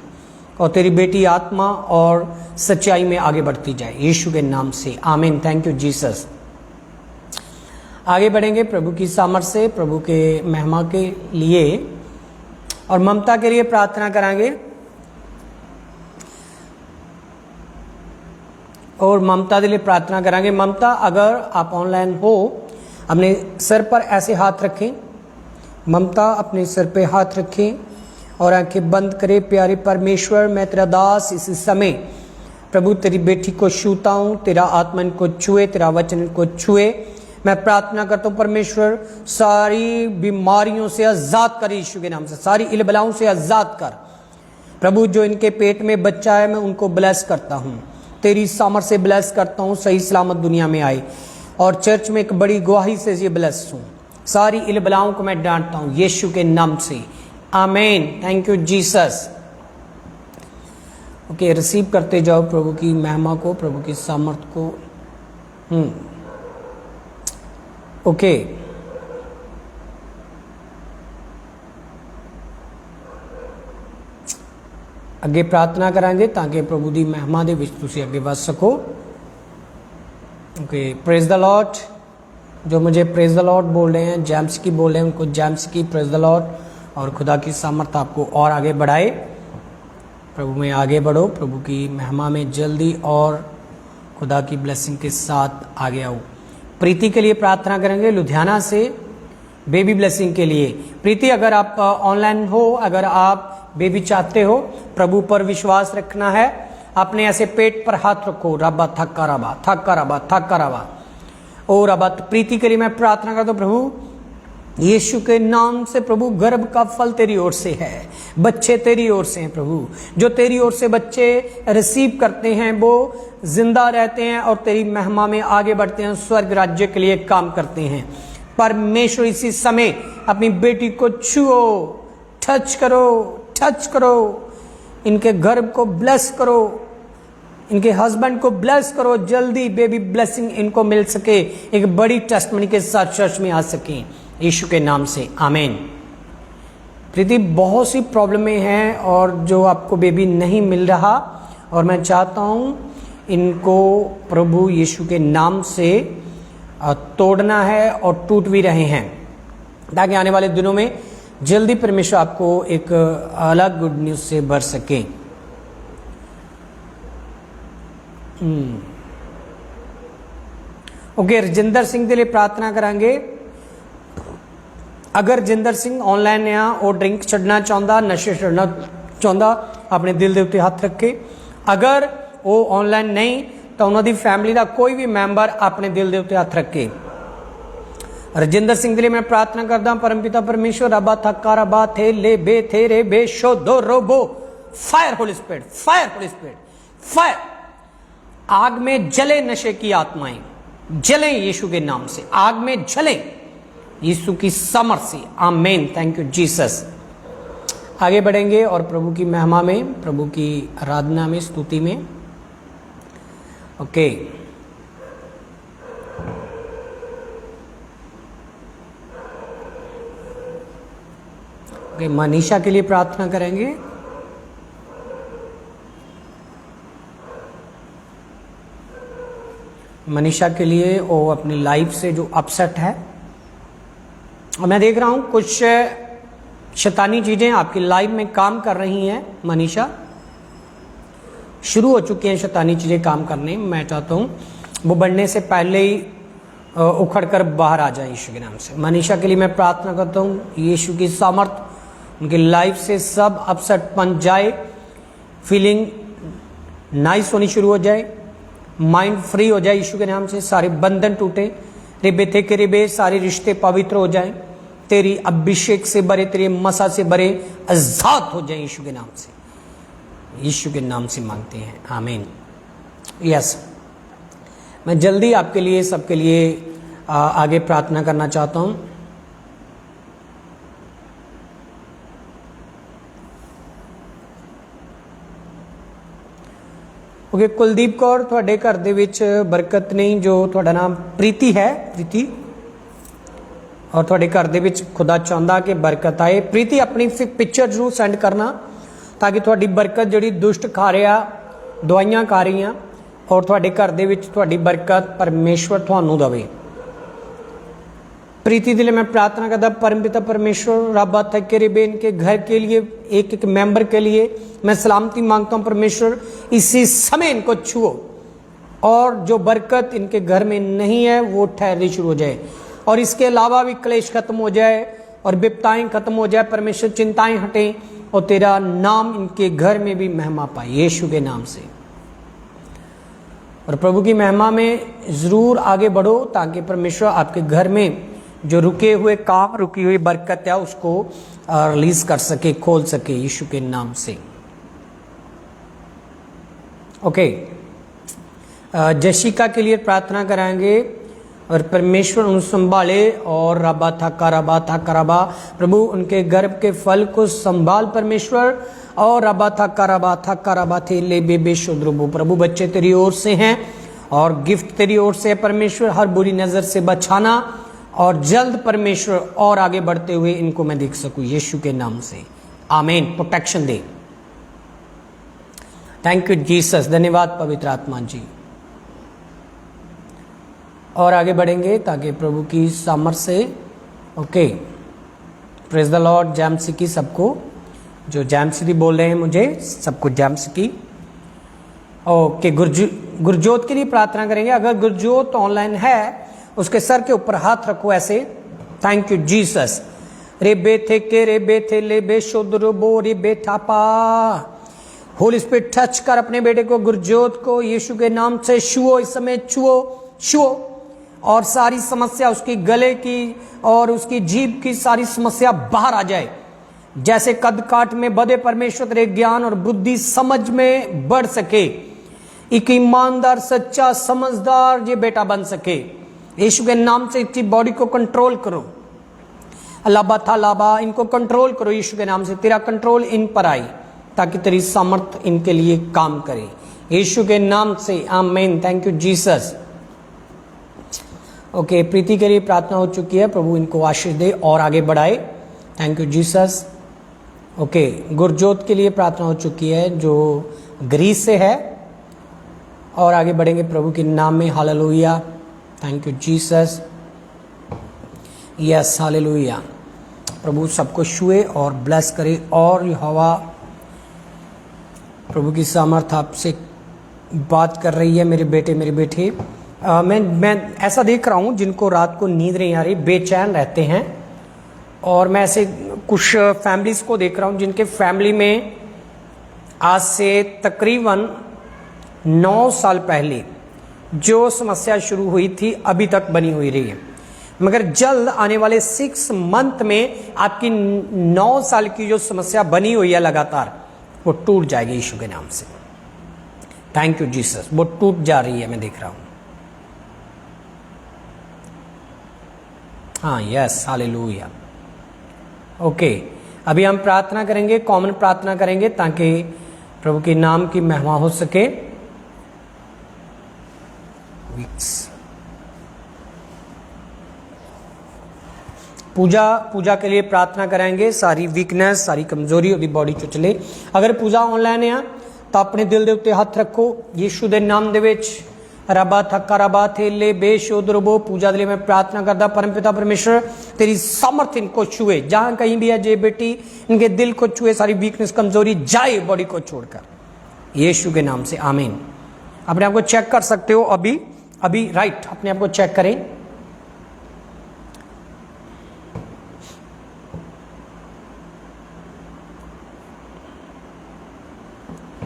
और तेरी बेटी आत्मा और सच्चाई में आगे बढ़ती जाए, यीशु के नाम से, आमीन। Thank you Jesus. आगे बढ़ेंगे प्रभु की सामर्थ से, प्रभु के महिमा के लिए और ममता के लिए प्रार्थना करांगे। और ममता के लिए प्रार्थना करांगे। ममता, अगर आप ऑनलाइन हो, अपने सिर पर ऐसे हाथ रखें। ममता, अपने सिर पे हाथ रखें और आंखें बंद करें। प्यारे परमेश्वर, मैं तेरा दास इस समय प्रभु तेरी बेटी को छूता हूँ, तेरा आत्मा इनको छुए, तेरा वचन इनको छुए। मैं प्रार्थना करता हूँ परमेश्वर, सारी बीमारियों से आज़ाद कर यीशु के नाम से, सारी इलबलाओं से आज़ाद कर प्रभु। जो इनके पेट में बच्चा है, मैं उनको ब्लेस करता हूँ, तेरी सामर्थ से ब्लेस करता हूँ, सही सलामत दुनिया में आए और चर्च में एक बड़ी गवाही से ये ब्लेस हूँ। सारी इलबलाओं को मैं डांटता हूँ यीशु के नाम से, आमीन। Thank you Jesus. Okay, receive करते जाओ प्रभु की महिमा को, प्रभु की सामर्थ को। ओके, अगे प्रार्थना करांगे ताकि प्रभु की महिमा दे विच तुसीं अगे वध सको। Okay, praise the Lord. जो मुझे प्रेज द लॉर्ड बोल रहे हैं, जेम्स की बोल रहे हैं, उनको जेम्स की प्रेज द लॉर्ड। और खुदा की सामर्थ आपको और आगे बढ़ाए। प्रभु में आगे बढ़ो, प्रभु की महिमा में जल्दी और खुदा की ब्लेसिंग के साथ आगे आओ। प्रीति के लिए प्रार्थना करेंगे, लुधियाना से, बेबी ब्लेसिंग के लिए। प्रीति, अगर आप ऑनलाइन हो, अगर आप बेबी चाहते हो, प्रभु पर विश्वास रखना है, अपने ऐसे पेट पर हाथ रखो। रबा थक्का रबा थक्का रबा थक्का रबा ओ रबा। प्रीति के लिए मैं प्रार्थना करता हूँ प्रभु यीशु के नाम से। प्रभु, गर्भ का फल तेरी ओर से है, बच्चे तेरी ओर से हैं प्रभु। जो तेरी ओर से बच्चे रिसीव करते हैं वो जिंदा रहते हैं और तेरी महिमा में आगे बढ़ते हैं, स्वर्ग राज्य के लिए काम करते हैं। परमेश्वर, इसी समय अपनी बेटी को छुओ, टच करो, टच करो, इनके गर्भ को ब्लेस करो, इनके हस्बैंड को ब्लेस करो। जल्दी बेबी ब्लेसिंग इनको मिल सके, एक बड़ी टेस्टमनी के साथ चर्च में आ सकें, यीशु के नाम से, आमीन। प्रीति, बहुत सी प्रॉब्लमें हैं और जो आपको बेबी नहीं मिल रहा और मैं चाहता हूँ इनको प्रभु यीशु के नाम से तोड़ना है और टूट भी रहे हैं, ताकि आने वाले दिनों में जल्दी परमेश्वर आपको एक अलग गुड न्यूज़ से भर सके। ओके, रजिंदर सिंह के लिए प्रार्थना करेंगे। अगर रजिंदर सिंह ऑनलाइन आ और ड्रिंक छड़ना चाहता, नशे छड़ना चाहता, अपने दिल के उत्ते हाथ रखे। अगर वो ऑनलाइन नहीं तो उन्होंने फैमिली का कोई भी मैंबर अपने दिल के उत्ते हाथ रखे। रजिंदर सिंह के लिए मैं प्रार्थना करता हूं, परमपिता परमेश्वर, रबा थक्का रबा थे ले बे थे रे बे शो दो रोबो, fire holy spirit, fire holy spirit, fire. आग में जले नशे की आत्माएं, जले यीशु के नाम से, आग में जले यीशु की समर्थ से। आमीन। Thank you Jesus. आगे बढ़ेंगे और प्रभु की महिमा में, प्रभु की आराधना में, स्तुति में। ओके, मनीषा के लिए प्रार्थना करेंगे। मनीषा के लिए वो अपनी लाइफ से जो अपसेट है, और मैं देख रहा हूं कुछ शैतानी चीजें आपकी लाइफ में काम कर रही हैं। मनीषा, शुरू हो चुकी हैं शैतानी चीजें काम करने। मैं चाहता हूं वो बढ़ने से पहले ही उखड़ कर बाहर आ जाए यीशु के नाम से। मनीषा के लिए मैं प्रार्थना करता हूं, यीशु की सामर्थ उनकी लाइफ से सब अपसेट बन जाए, फीलिंग नाइस होनी शुरू हो जाए, माइंड फ्री हो जाए यीशु के नाम से, सारे बंधन टूटे, रिबे थे के रिबे, सारे रिश्ते पवित्र हो जाएं, तेरी अभिषेक से भरे, तेरे मसा से भरे, आजाद हो जाए यीशु के नाम से। यीशु के नाम से मांगते हैं, आमीन। यस, मैं जल्दी आपके लिए, सबके लिए आगे प्रार्थना करना चाहता हूं। ओके, कुलदीप कौर, ਤੁਹਾਡੇ घर ਦੇ ਵਿੱਚ ਬਰਕਤ ਨਹੀਂ, ਜੋ ਤੁਹਾਡਾ ਨਾਮ ਪ੍ਰੀਤੀ ਹੈ, ਪ੍ਰੀਤੀ, और ਤੁਹਾਡੇ घर ਦੇ ਵਿੱਚ खुदा ਚਾਹੁੰਦਾ कि बरकत आए। प्रीति अपनी पिक्चर जरूर सेंड करना, ताकि ਤੁਹਾਡੀ बरकत ਜਿਹੜੀ दुष्ट खा रहा, दवाइयां खा रही, और ਤੁਹਾਡੇ घर ਦੇ ਵਿੱਚ ਤੁਹਾਡੀ बरकत परमेश्वर ਤੁਹਾਨੂੰ देवे। प्रीति के लिए मैं प्रार्थना करता, परमपिता परमेश्वर, रब्बा थके रिबे, इनके घर के लिए, एक एक मेंबर के लिए मैं सलामती मांगता हूं परमेश्वर। इसी समय इनको छुओ, और जो बरकत इनके घर में नहीं है वो ठहरनी शुरू हो जाए, और इसके अलावा भी क्लेश खत्म हो जाए और विपताएं खत्म हो जाए परमेश्वर, चिंताएं हटें, और तेरा नाम इनके घर में भी महिमा पाए यीशु के नाम से। और प्रभु की महिमा में जरूर आगे बढ़ो, ताकि परमेश्वर आपके घर में जो रुके हुए काम, रुकी हुई बरकत है, उसको रिलीज कर सके, खोल सके यीशु के नाम से। ओके, जशिका के लिए प्रार्थना कराएंगे, और परमेश्वर उन संभाले, और रबा था करबा, प्रभु उनके गर्भ के फल को संभाल परमेश्वर, और रबा था करबा थे ले बेबे शुद्रबो, प्रभु बच्चे तेरी ओर से हैं और गिफ्ट तेरी ओर से है परमेश्वर। हर बुरी नजर से बचाना, और जल्द परमेश्वर और आगे बढ़ते हुए इनको मैं देख सकूं यीशु के नाम से, आमीन। Protection they. Thank you Jesus, धन्यवाद पवित्र आत्मा जी। और आगे बढ़ेंगे ताकि प्रभु की सामर्थ से। Okay, praise the Lord. जैमसी की सबको, जो जैमसी बोल रहे हैं मुझे, सबको जैमसी की। ओके, गुरजोत के लिए प्रार्थना करेंगे। अगर गुरजोत ऑनलाइन है, उसके सर के ऊपर हाथ रखो ऐसे। Thank you Jesus. रे बे थे के रे बे थे ले बे शोदरो बो रे बे ठापा। होली स्पिरिट टच कर अपने बेटे को, गुरजोत को, यीशु के नाम से छुओ, इस समय छुओ, छुओ, और सारी समस्या, उसकी गले की और उसकी जीभ की सारी समस्या बाहर आ जाए। जैसे कद काट में बधे परमेश्वर तेरे ज्ञान और बुद्धि समझ में बढ़ सके, एक ईमानदार, सच्चा, समझदार ये बेटा बन सके। यीशु के नाम से इसकी बॉडी को कंट्रोल करो। अलाबा था लाबा, इनको कंट्रोल करो यीशु के नाम से। तेरा कंट्रोल इन पर आई, ताकि तेरी सामर्थ इनके लिए काम करे यीशु के नाम से, आमीन। Thank you Jesus. ओके, प्रीति के लिए प्रार्थना हो चुकी है, प्रभु इनको आशीष दे और आगे बढ़ाए। Thank you Jesus. Okay, Gurjot के लिए प्रार्थना हो चुकी है, जो ग्रीस से है। और आगे बढ़ेंगे प्रभु के नाम में। Hallelujah, thank you Jesus, yes hallelujah. प्रभु सबको छुए और ब्लेस करे। और यहोवा प्रभु की सामर्थ आपसे बात कर रही है मेरे बेटे मेरे बेटे। मैं ऐसा देख रहा हूँ जिनको रात को नींद नहीं आ रही, बेचैन रहते हैं। और मैं ऐसे कुछ फैमिलीज को देख रहा हूँ जिनके फैमिली में आज से तकरीबन 9 साल पहले जो समस्या शुरू हुई थी अभी तक बनी हुई रही है, मगर जल्द आने वाले 6 मंथ में आपकी 9 साल की जो समस्या बनी हुई है लगातार, वो टूट जाएगी यीशु के नाम से। थैंक यू जीसस, वो टूट जा रही है, मैं देख रहा हूं। हाँ यस हालेलुया। ओके, अभी हम प्रार्थना करेंगे, कॉमन प्रार्थना करेंगे ताकि प्रभु के नाम की महिमा हो सके। पूजा के लिए प्रार्थना करेंगे। सारी वीकनेस, सारी कमजोरी ਉਹਦੀ बॉडी चो चले। अगर पूजा ऑनलाइन है तो अपने दिल के उत्ते हथ रखो यीशु के नाम दे विच। रबा थक्का रबा थेले बेशोदरबो। पूजा के लिए मैं प्रार्थना करता, परमपिता परमेश्वर तेरी सामर्थ इनको छुए जहां कहीं भी है। जे बेटी इनके दिल को छुए, सारी वीकनेस कमजोरी जाए बॉडी को छोड़कर यीशु के नाम से, आमीन। अपने आप को चेक कर सकते हो अभी राइट, अपने आप को चेक करें।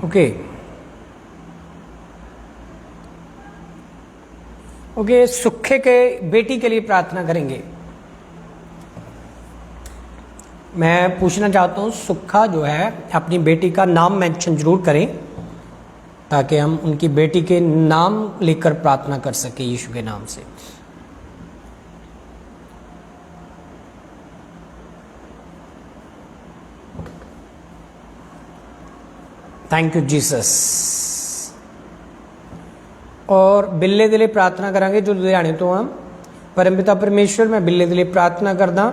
ओके, सुखे के बेटी के लिए प्रार्थना करेंगे। मैं पूछना चाहता हूं, सुखा जो है अपनी बेटी का नाम मेंशन जरूर करें ताकि हम उनकी बेटी के नाम लेकर प्रार्थना कर सके यीशु के नाम से। Thank you Jesus. और बिल्ले के लिए प्रार्थना करांगे जो लुधियाने तो हम। परमपिता परमेश्वर, मैं बिल्ले के लिए प्रार्थना करदा,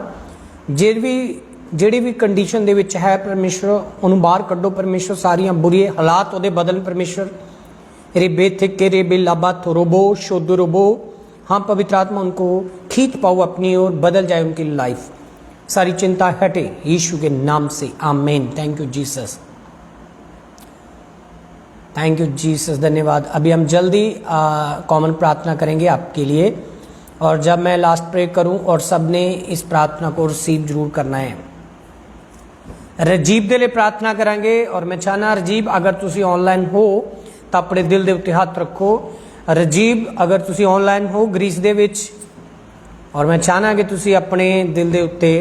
ਜਿਹੜੀ ਵੀ ਕੰਡੀਸ਼ਨ ਦੇ ਵਿੱਚ ਹੈ परमेश्वर ਉਹਨੂੰ ਬਾਹਰ ਕੱਢੋ परमेश्वर। ਸਾਰੀਆਂ ਬੁਰੀ ਹਾਲਾਤ ਉਹਦੇ ਬਦਲਣ परमेश्वर। रेबे थिके रेबे लाबा थोरोबो शोदरोबो। हाँ पवित्र आत्मा उनको खींच पाओ अपनी ओर, बदल जाए उनकी लाइफ, सारी चिंता हटे यीशु के नाम से, आमीन। Thank you Jesus, thank you Jesus, धन्यवाद। अभी हम जल्दी कॉमन प्रार्थना करेंगे आपके लिए, और जब मैं लास्ट प्रे करूं और सबने इस प्रार्थना को रिसीव जरूर करना है। रजीब दे लिए प्रार्थना करेंगे, और मैं चाहना रजीब अगर तुसी ऑनलाइन हो तो अपने दिल दे उत्ते हाथ रखो। रजीब अगर तुसी ऑनलाइन हो ग्रीस दे विच, और मैं चाहना कि तुसी अपने दिल दे उत्ते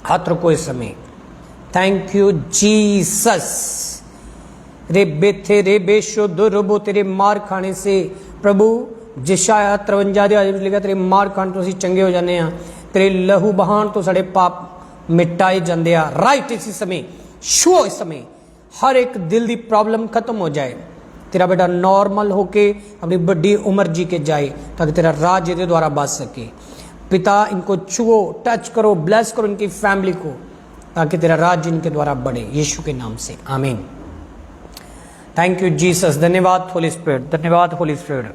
हाथ रखो इस समय। Thank you Jesus. रे बेथे रे बेशो दुरबो, तेरे मार खाने से प्रभु, जिशाया 53 लिखा तेरे मार खाने तो असीं चंगे हो जाने आ, तेरे लहू बहान तो साढ़े पाप मिटाए जाते आ। राइट, इसी समय छुओ, इस समय हर एक दिल की प्रॉब्लम खत्म हो जाए, तेरा बेटा नॉर्मल होके अपनी बड़ी उम्र जी के जाए, ताकि तेरा राज ये द्वारा बच सके। पिता इनको छुओ, टच करो, ब्लेस करो इनकी फैमिली को, ताकि तेरा राज इनके द्वारा बढ़े यीशु के नाम से, आमीन। थैंक यू जीसस, धन्यवाद होली स्पिरिट, धन्यवाद होली स्पिरिट।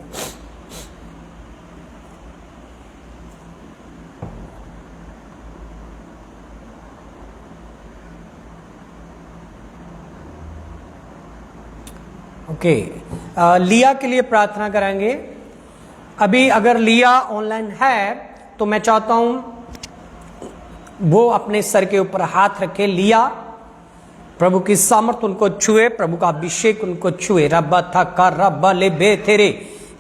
ओके, लिया के लिए प्रार्थना करेंगे। अभी अगर लिया ऑनलाइन है तो मैं चाहता हूं वो अपने सर के ऊपर हाथ रखे। लिया, प्रभु की सामर्थ उनको छुए, प्रभु का अभिषेक उनको छुए। रब्बा था का रब्बा ले बे तेरे।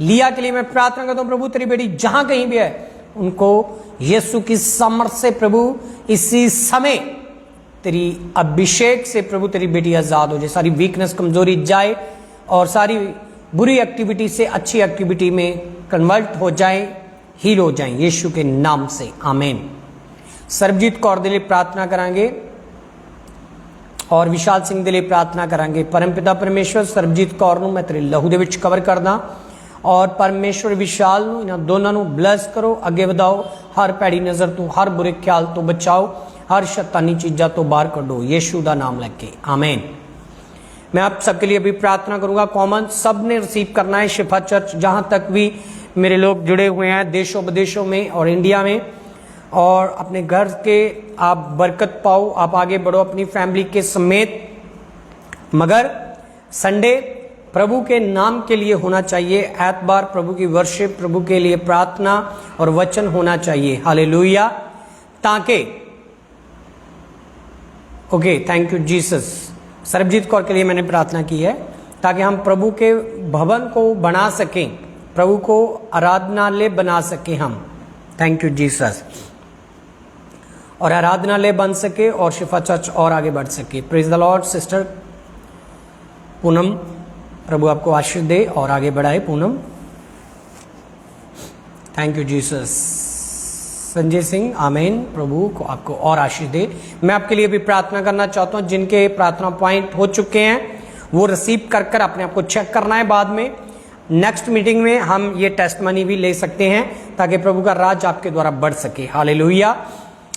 लिया के लिए मैं प्रार्थना करता हूं, प्रभु तेरी बेटी जहां कहीं भी है, उनको यीशु की सामर्थ से प्रभु इसी समय तेरी अभिषेक से प्रभु तेरी बेटी आजाद हो जाए, सारी वीकनेस कमजोरी जाए, और सारी बुरी एक्टिविटी से अच्छी एक्टिविटी में कन्वर्ट हो जाए, हील हो जाए यीशु के नाम से, आमीन। सरबजीत कौर के लिए प्रार्थना करांगे, और विशाल सिंह के लिए प्रार्थना करांगे। परमपिता परमेश्वर, सरबजीत कौर नूं मैं तेरे लहू दे विच कवर करदा, और परमेश्वर विशाल नूं, इन्हां दोनों नूं ब्लेस करो, अगे वधाओ, हर भैड़ी नज़र तो, हर बुरे ख्याल तो बचाओ, हर शैतानी चीज़ां तो बाहर कढो यीशु का नाम लैके, आमीन। मैं आप सबके लिए भी प्रार्थना करूंगा। कॉमन सब ने रिसीव करना है। शिफा चर्च जहां तक भी मेरे लोग जुड़े हुए हैं देशों विदेशों में और इंडिया में, और अपने घर के आप बरकत पाओ, आप आगे बढ़ो अपनी फैमिली के समेत। मगर संडे प्रभु के नाम के लिए होना चाहिए, एतबार प्रभु की वर्शिप, प्रभु के लिए प्रार्थना और वचन होना चाहिए। हालेलुया। ताकि okay, thank you Jesus. Sarabjit Kaur के लिए मैंने प्रार्थना की है, ताकि हम प्रभु के भवन को बना सकें, प्रभु को आराधनालय बना सकें हम। Thank you Jesus. और आराधनालय बन सके और शिफा चर्च और आगे बढ़ सके। Praise the Lord. Sister Poonam, प्रभु आपको आशीष दे और आगे बढ़ाए। Poonam, thank you Jesus. Sanjay Singh, आमीन। प्रभु को आपको और आशीष दे। मैं आपके लिए भी प्रार्थना करना चाहता हूं। जिनके प्रार्थना पॉइंट हो चुके हैं वो रिसीव कर अपने आप को चेक करना है। बाद में नेक्स्ट मीटिंग में हम ये टेस्टमनी भी ले सकते हैं, ताकि प्रभु का राज आपके द्वारा बढ़ सके। हालेलुया।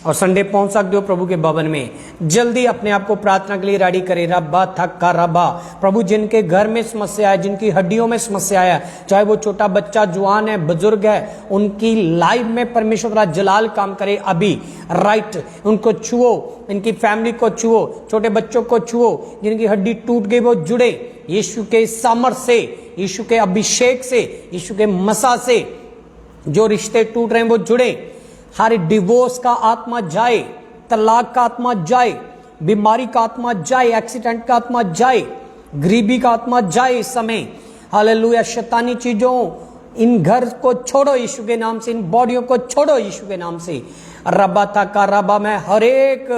और संडे पहुंच सकते हो प्रभु के भवन में। जल्दी अपने आप को प्रार्थना के लिए रेडी करें। रब्बा थक्का रब्बा। प्रभु जिनके घर में समस्या है, जिनकी हड्डियों में समस्या है, चाहे वो छोटा बच्चा, जवान है, बुजुर्ग है, उनकी लाइफ में परमेश्वर का जलाल काम करे अभी। राइट, उनको छुओ, इनकी फैमिली को छुओ, छोटे बच्चों को छुओ, जिनकी हड्डी टूट गई वो जुड़े यीशु के सामर्थ से, यीशु के अभिषेक से, यीशु के मसा से। जो रिश्ते टूट रहे हैं वो जुड़े। हर डिवोर्स का आत्मा जाए, तलाक का आत्मा जाए, बीमारी का आत्मा जाए, एक्सीडेंट का आत्मा जाए, गरीबी का आत्मा जाए इस समय। हालेलुया। शैतानी चीजों, इन घर को छोड़ो यीशु के नाम से, इन बॉडियों को छोड़ो यीशु के नाम से। रब्बा तका रब्बा, मैं हर एक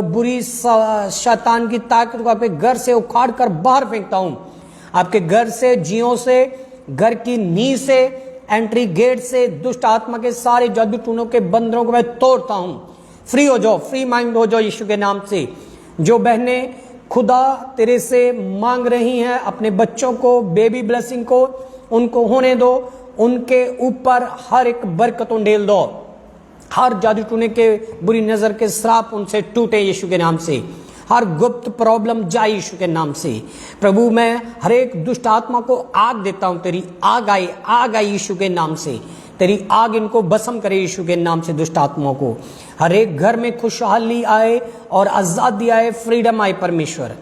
बुरी शैतान की ताकत को आपके घर से उखाड़ कर बाहर फेंकता हूं। आपके घर से, जियों से, घर की नींव से, एंट्री गेट से दुष्ट आत्मा के सारे जादू टूनों के बंदरों को मैं तोड़ता हूं। फ्री हो जाओ, फ्री माइंड हो जाओ यीशु के नाम से। जो बहनें खुदा तेरे से मांग रही हैं अपने बच्चों को, बेबी ब्लेसिंग को, उनको होने दो। उनके ऊपर हर एक बरकत उंडेल दो। हर जादू टूने के बुरी नजर के श्राप उनसे टूटे यीशु के नाम से। हर गुप्त प्रॉब्लम जाए यीशु के नाम से। प्रभु मैं हर एक दुष्ट आत्मा को आग देता हूं। तेरी आग आई यीशु के नाम से। तेरी आग इनको भस्म करे यीशु के नाम से, दुष्ट आत्माओं को। हर एक घर में खुशहाली आए और आजादी आए, फ्रीडम आए परमेश्वर।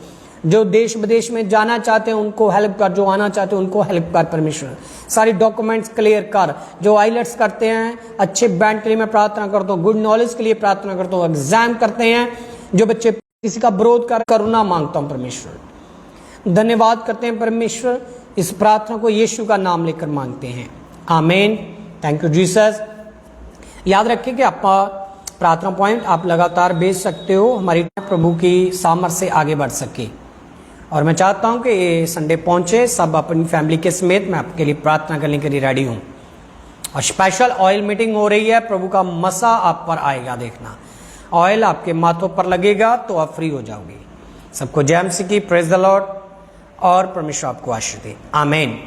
जो देश विदेश में जाना चाहते हैं उनको हेल्प कर, जो आना चाहते हैं उनको हेल्प कर परमेश्वर। सारी डॉक्यूमेंट्स क्लियर कर। जो आइलेट्स करते हैं, अच्छे बैंड के लिए मैं प्रार्थना करता हूँ, गुड नॉलेज के लिए प्रार्थना करता हूँ। एग्जाम करते हैं जो बच्चे, किसी का विरोध कर, करुणा मांगता हूं परमेश्वर। धन्यवाद करते हैं परमेश्वर। इस प्रार्थना को यीशु का नाम लेकर मांगते हैं, आमीन। Thank you Jesus. याद रखिए कि आपका प्रार्थना पॉइंट आप लगातार भेज सकते हो, हमारी प्रभु की सामर्थ्य से आगे बढ़ सके। और मैं चाहता हूं कि ये संडे पहुंचे, सब अपनी फैमिली के समेत। मैं आपके लिए प्रार्थना करने के लिए रेडी हूं। और स्पेशल ऑयल मीटिंग हो रही है, प्रभु का मसा आप पर आएगा। देखना, ऑयल आपके माथों पर लगेगा तो आप फ्री हो जाओगे। सबको जय मसीह की। Praise the Lord. और परमेश्वर आपको आशीष दे, आमीन।